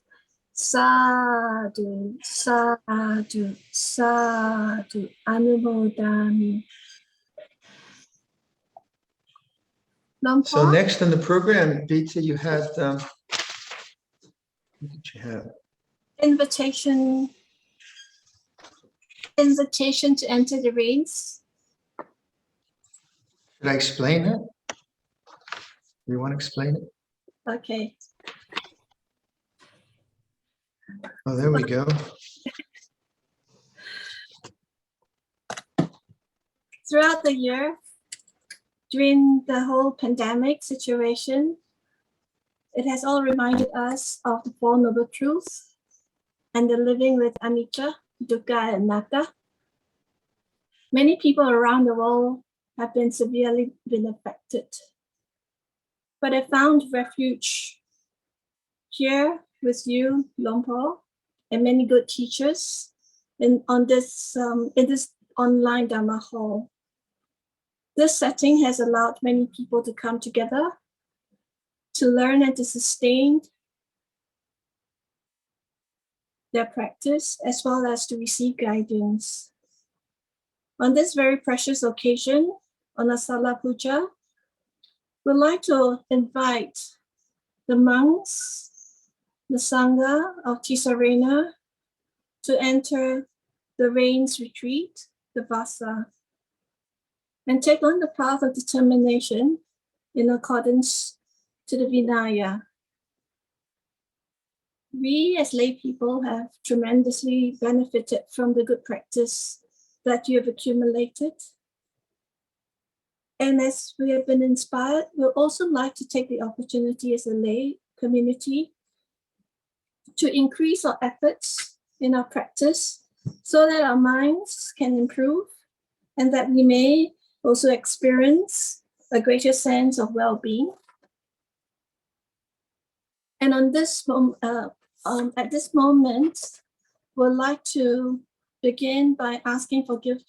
Sadhu, sadhu, sadhu, anumodami. Luang Por? So next on the program, Vita, you had, what did you have? Invitation to enter the rains. Should I explain it? You want to explain it? Okay. Oh, there we go. Throughout the year, during the whole pandemic situation, it has all reminded us of the Four Noble Truths and the living with anicca, dukkha, and anatta. Many people around the world have been severely affected, but I found refuge here with you, Luang Por, and many good teachers in this online Dhamma hall. This setting has allowed many people to come together to learn and to sustain their practice, as well as to receive guidance. On this very precious occasion, on Asalha Puja, we'd like to invite the monks, the Sangha of Tisarana, to enter the rains retreat, the Vassa, and take on the path of determination in accordance to the Vinaya. We as lay people have tremendously benefited from the good practice that you have accumulated. And as we have been inspired, we'll also like to take the opportunity as a lay community to increase our efforts in our practice so that our minds can improve and that we may also experience a greater sense of well-being. And at this moment, we'd like to begin by asking forgiveness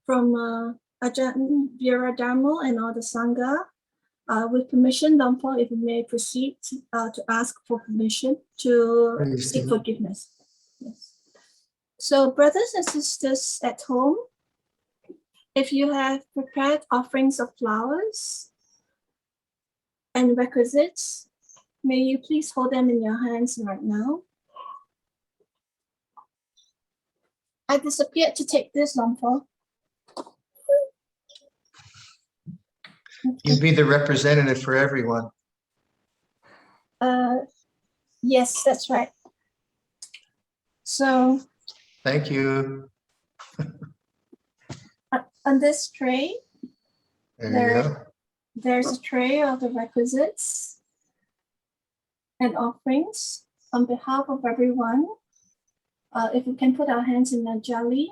from Ajahn Viradhammo and all the Sangha. With permission, Luang, if we may proceed to ask for permission to seek forgiveness. Yes. So, brothers and sisters at home, if you have prepared offerings of flowers and requisites, may you please hold them in your hands right now. I disappeared to take this, Luang. You'd be the representative for everyone. Yes, that's right. So, thank you. On this tray, There you go. There's a tray of the requisites and offerings on behalf of everyone. If we can put our hands in the jali,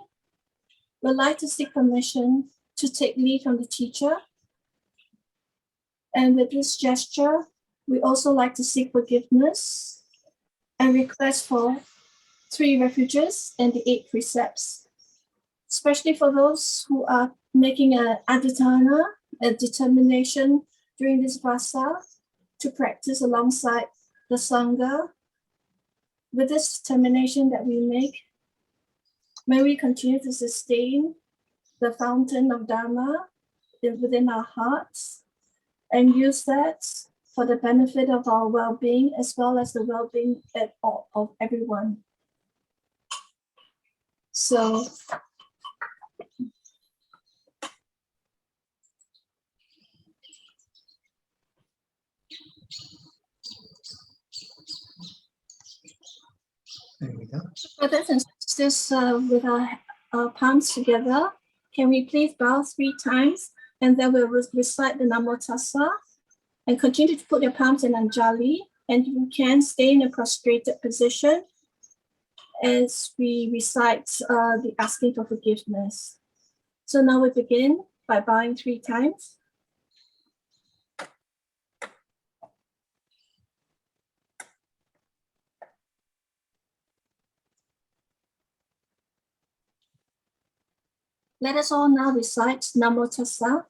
we'd like to seek permission to take leave from the teacher. And with this gesture, we also like to seek forgiveness and request for 3 refuges and the 8 precepts, especially for those who are making a adhitthana, a determination during this Vassa to practice alongside the Sangha. With this determination that we make, may we continue to sustain the fountain of Dharma within our hearts and use that for the benefit of our well-being as well as the well-being of everyone. So, There we go. brothers and sisters, with our palms together, can we please bow 3 times and then we'll recite the Namo Tassa and continue to put your palms in Anjali, and you can stay in a prostrated position as we recite the asking for forgiveness. So now we begin by bowing 3 times. Let us all now recite Namo Tassa.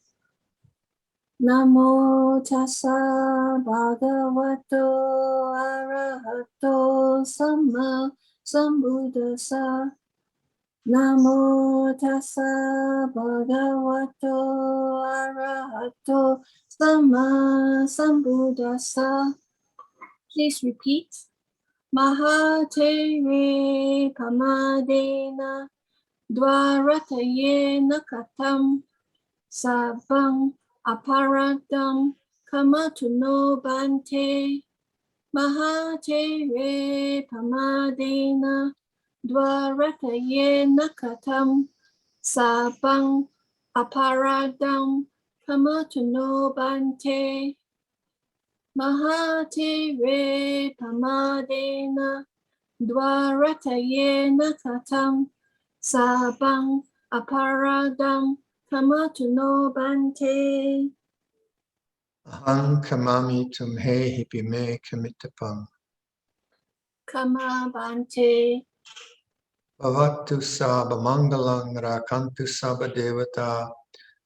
Namo Tassa Bhagavato Arahato Samma Sambuddhassa. Namo Tassa Bhagavato Arahato Samma Sambuddhassa. Please repeat. Mahatere Pamadena Dvaratayena Katam Sabang Aparadam Kamatuno Bante. Mahatere Pamadena Dvaratayena Katam Sabang Aparadam Kamatuno Bante. Mahatere Pamadena Dvaratayena Katam Sabang Aparadam Kamatuno Bante. Aham kamami tumhe hipime kamitapam. Kama Bante. Bhavatu sabha mangalang rakantu sabha devata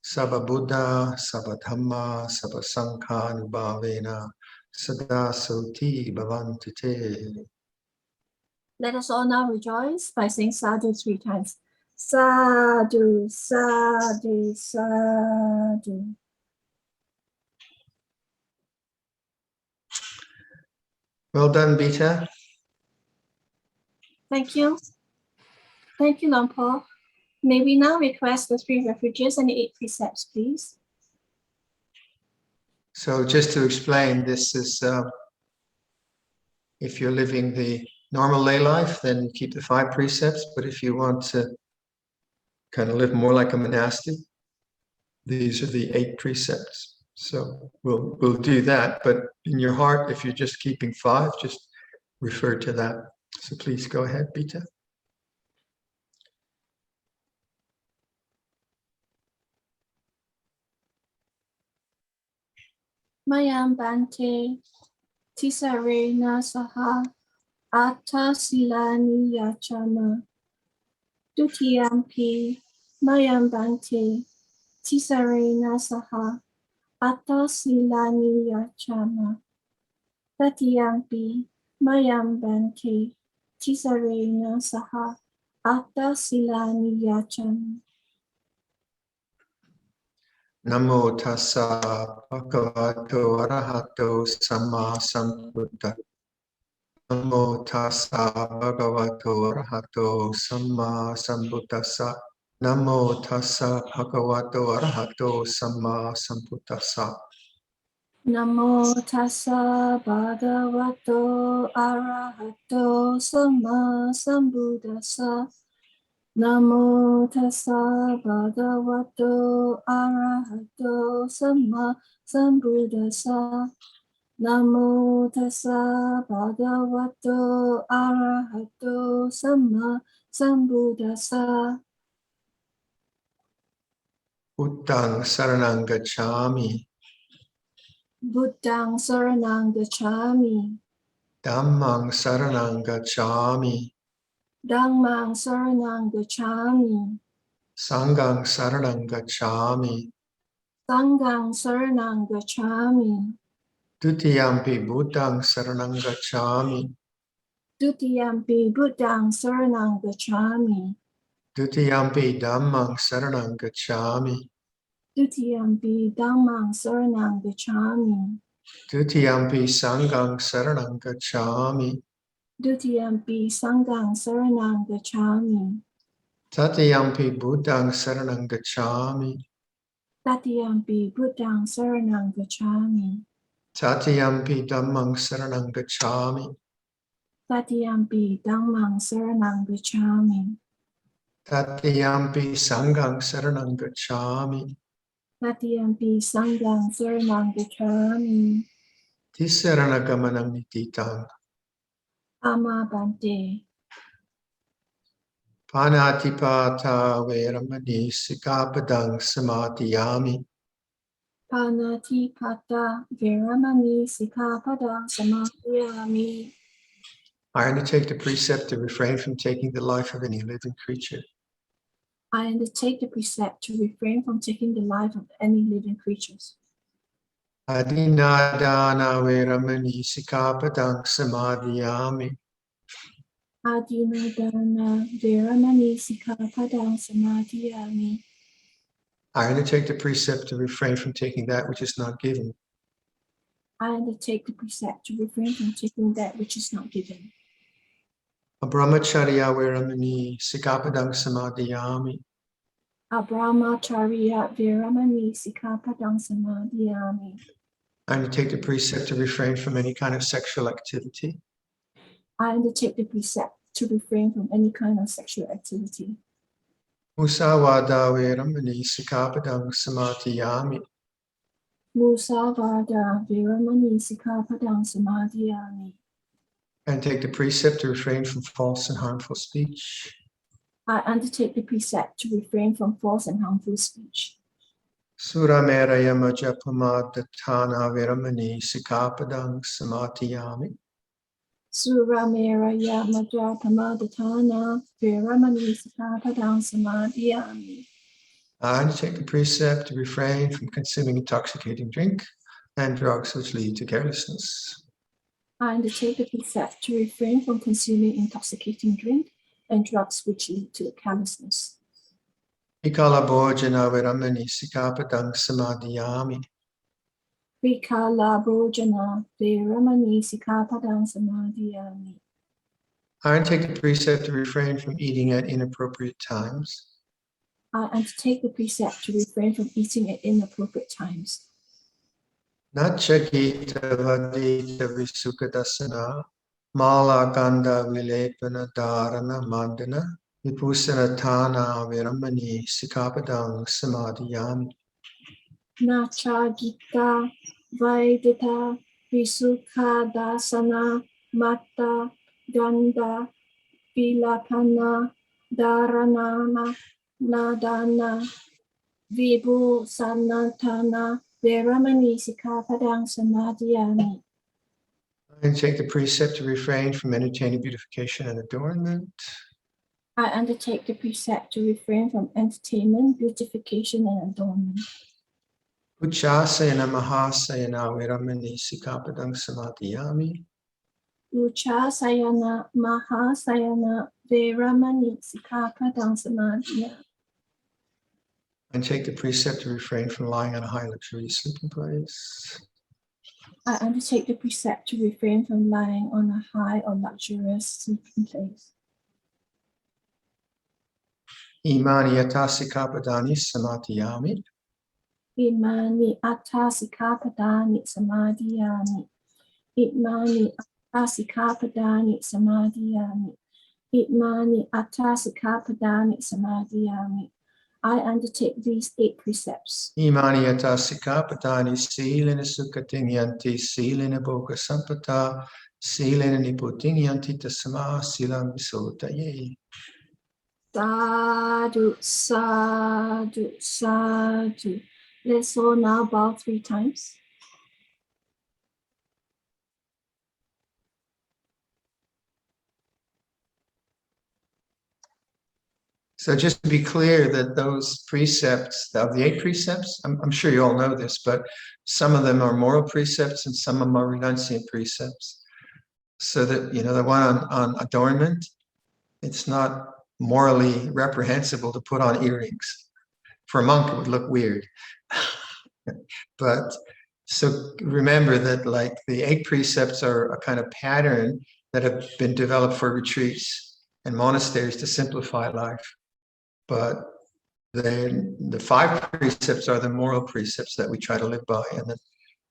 sabha buddha sabha dhamma sabha sankha anubhavena sada soti bhavantu te. Let us all now rejoice by saying sadhu 3 times. Sadhu, sadhu, sadhu. Well done, Bita. Thank you. Thank you, Luang. May we now request the 3 refuges and the 8 precepts, please. So just to explain, this is if you're living the normal lay life, then you keep the 5 precepts. But if you want to kind of live more like a monastic, these are the 8 precepts. So we'll do that. But in your heart, if you're just keeping 5, just refer to that. So please go ahead, Bita. Mayam Bante Tisarana Saha Atta Silani Yachama Dutiyampi Mayam Bante Tisarana Saha Atta Silani Yachama Tatiyampi Mayam Bante Tisarana Saha Atta Silani Yachama. Namo tassa bhagavato arahato samma sambuddhassa. Namo tassa bhagavato arahato samma sambuddhassa. Namo tassa bhagavato arahato samma sambuddhassa. Namo tassa bhagavato arahato samma sambuddhassa. Namo tassa bhagavato arahato samma sambuddhassa. Namo tassa bhagavato arahato samma sambuddhassa. Buddhang saranang gacchami. Buddhang saranang gacchami. Dhammang saranang gacchami. Dhammang saranang gacchami. Sanghang saranang gacchami. Sanghang saranang gacchami. Dutiyampi buddhang saranang gacchami. Dutiyampi Buddhang saranang gacchami. Dutiyampi dhammang saranang gacchami. Dutiyampi Dhammang saranang gacchami. Dutiyampi sanghang saranang gacchami. Dutiyampi Sanghang saranang gacchami. Tatiyampi buddhang saranang gacchami. Tatiyampi Buddhang saranang gacchami. Tatiyampi dhammang saranang gacchami. Tatiyampi Dhammang saranang gacchami. Tatiyampi sanghang saranang gacchami. Tatiyampi Sanghang saranang gacchami. Tisarana gamanam nititang. Amma Bante. Panatipata veramani sikapadang samadhiyami. Panatipata Veramani Sikkhapadang Samadhiyami. I undertake the precept to refrain from taking the life of any living creature. I undertake the precept to refrain from taking the life of any living creatures. Adinadana veramani sikapadang samadhiyami. Adinodana Veramani Sikkhapadang Samadhiyami. I undertake the precept to refrain from taking that which is not given. I undertake the precept to refrain from taking that which is not given. Brahmacharya veramani sikapadang samadhiyami. Brahmacharya Veramani Sikkhapadang Samadhiyami. I undertake the precept to refrain from any kind of sexual activity. I undertake the precept to refrain from any kind of sexual activity. Musavada veramani sikapadang samadhiyami. Musavada Veramani Sikkhapadang Samadhiyami. And take the precept to refrain from false and harmful speech. I undertake the precept to refrain from false and harmful speech. Surameraya majapamadhatana veramani sikapadang samadhiyami. Surameraya Majapamadhatana Veramani Sikkhapadang Samadhiyami. I undertake the precept to refrain from consuming intoxicating drink and drugs which lead to carelessness. I undertake the precept to refrain from consuming intoxicating drink and drugs which lead to carelessness. Vikala bhojana veramani sikapadang samadhiyami. Vikala Bhojana Veramani Sikkhapadang Samadhiyami. I undertake the precept to refrain from eating at inappropriate times. I undertake the precept to refrain from eating at inappropriate times. Nachagita vadita visukadasana mala ganda vilepana dharana mandana Vipusanatana Viramani Sikapadang Samadhiyami. Nacha Gita Vaidita Visukha Dasana Mata Ganda Vilapana Dharanana Nadana Vibhu Sanatana Veramani Sikapadang Samadhiyami. And take the precept to refrain from entertaining beautification and adornment. I undertake the precept to refrain from entertainment, beautification, and adornment. Uchasayana Mahasayana Viramani Sikapadang Samadhiyami. Ucha Sayana Maha Sayana Veramani Sikapadang Samadhiyami. And take the precept to refrain from lying on a high luxurious sleeping place. I undertake the precept to refrain from lying on a high or luxurious sleeping place. Imani Yatasikapadani Samadhiyami. Imani Atta Sikapadani Samadhiyami. Imani Atta Sikapadani Samadhiyami. Imani Atta Sikapadani Samadhiyami. I undertake these 8 precepts. Imani Yatasikapadani Silina Sukatinyanti Silina Boga Sampata Silina Niputinyanti Tasama Silam Visotaye. Sadhu, sadhu, sadhu. Let's all now bow 3 times. So just to be clear that those precepts, of the 8 precepts, I'm sure you all know this, but some of them are moral precepts and some of them are renunciant precepts. So that, the one on adornment, it's not morally reprehensible to put on earrings. For a monk, it would look weird. But so remember that like the 8 precepts are a kind of pattern that have been developed for retreats and monasteries to simplify life. But then the 5 precepts are the moral precepts that we try to live by. And then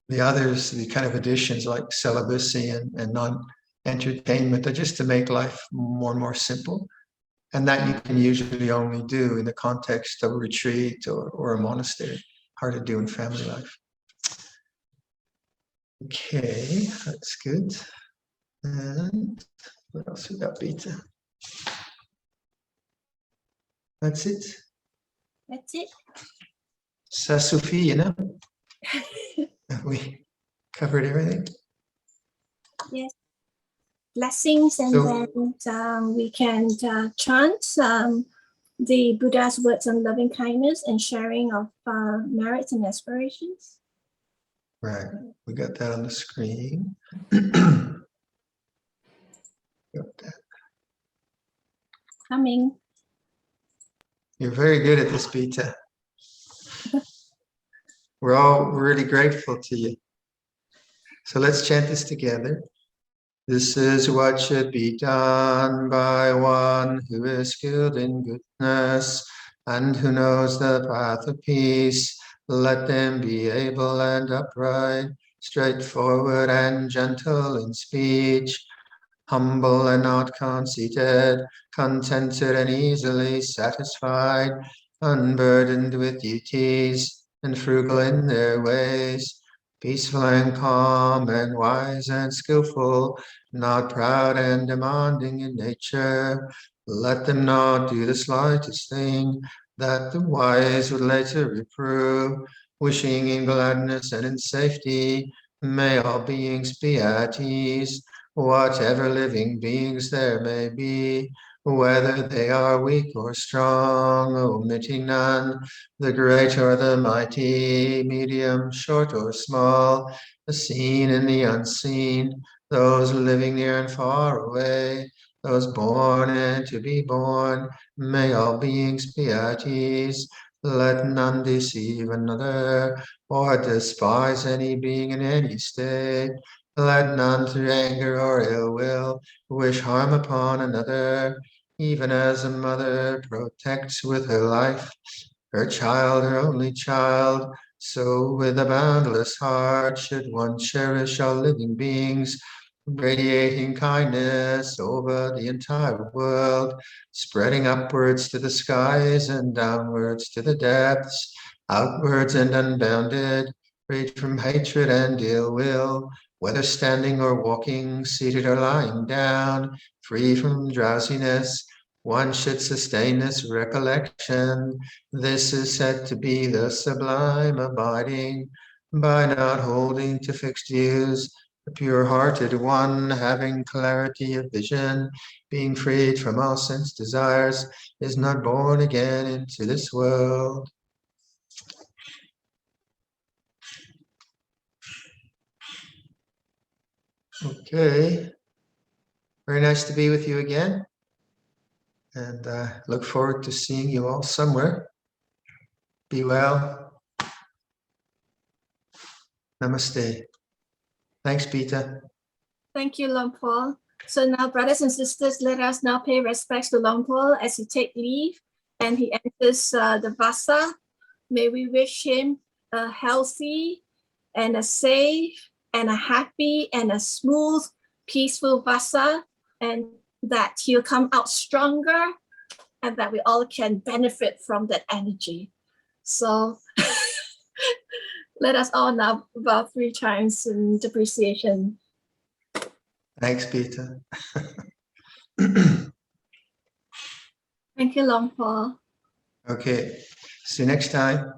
the others, the kind of additions like celibacy and non-entertainment, are just to make life more and more simple. And that you can usually only do in the context of a retreat or a monastery. Hard to do in family life. Okay, that's good. And what else we got, Beta? That's it. That's it. Ça suffit, We covered everything. Yes. Blessings, and then we can chant the Buddha's words on loving kindness and sharing of merits and aspirations. Right, we got that on the screen. Got that. Coming. You're very good at this, Beta. We're all really grateful to you. So let's chant this together. This is what should be done by one who is skilled in goodness and who knows the path of peace. Let them be able and upright, straightforward and gentle in speech, humble and not conceited, contented and easily satisfied, unburdened with duties, and frugal in their ways, peaceful and calm and wise and skillful, not proud and demanding in nature. Let them not do the slightest thing that the wise would later reprove, wishing in gladness and in safety. May all beings be at ease, whatever living beings there may be, whether they are weak or strong, omitting none, the great or the mighty, medium, short or small, the seen and the unseen, those living near and far away, those born and to be born, may all beings be at ease. Let none deceive another or despise any being in any state. Let none through anger or ill will wish harm upon another, even as a mother protects with her life her child, her only child. So with a boundless heart should one cherish all living beings, radiating kindness over the entire world, spreading upwards to the skies and downwards to the depths, outwards and unbounded, freed from hatred and ill will, whether standing or walking, seated or lying down, free from drowsiness. One should sustain this recollection. This is said to be the sublime abiding, by not holding to fixed views, the pure-hearted one, having clarity of vision, being freed from all sense desires, is not born again into this world. Okay. Very nice to be with you again. And look forward to seeing you all somewhere. Be well. Namaste. Thanks, Peter. Thank you, Long Paul. So now, brothers and sisters, let us now pay respects to Long Paul as he takes leave and he enters the Vassa. May we wish him a healthy and a safe and a happy and a smooth, peaceful Vassa, and that he'll come out stronger and that we all can benefit from that energy. So let us all now bow 3 times in appreciation. Thanks, Peter. Thank you, Long Paul. Okay. See you next time.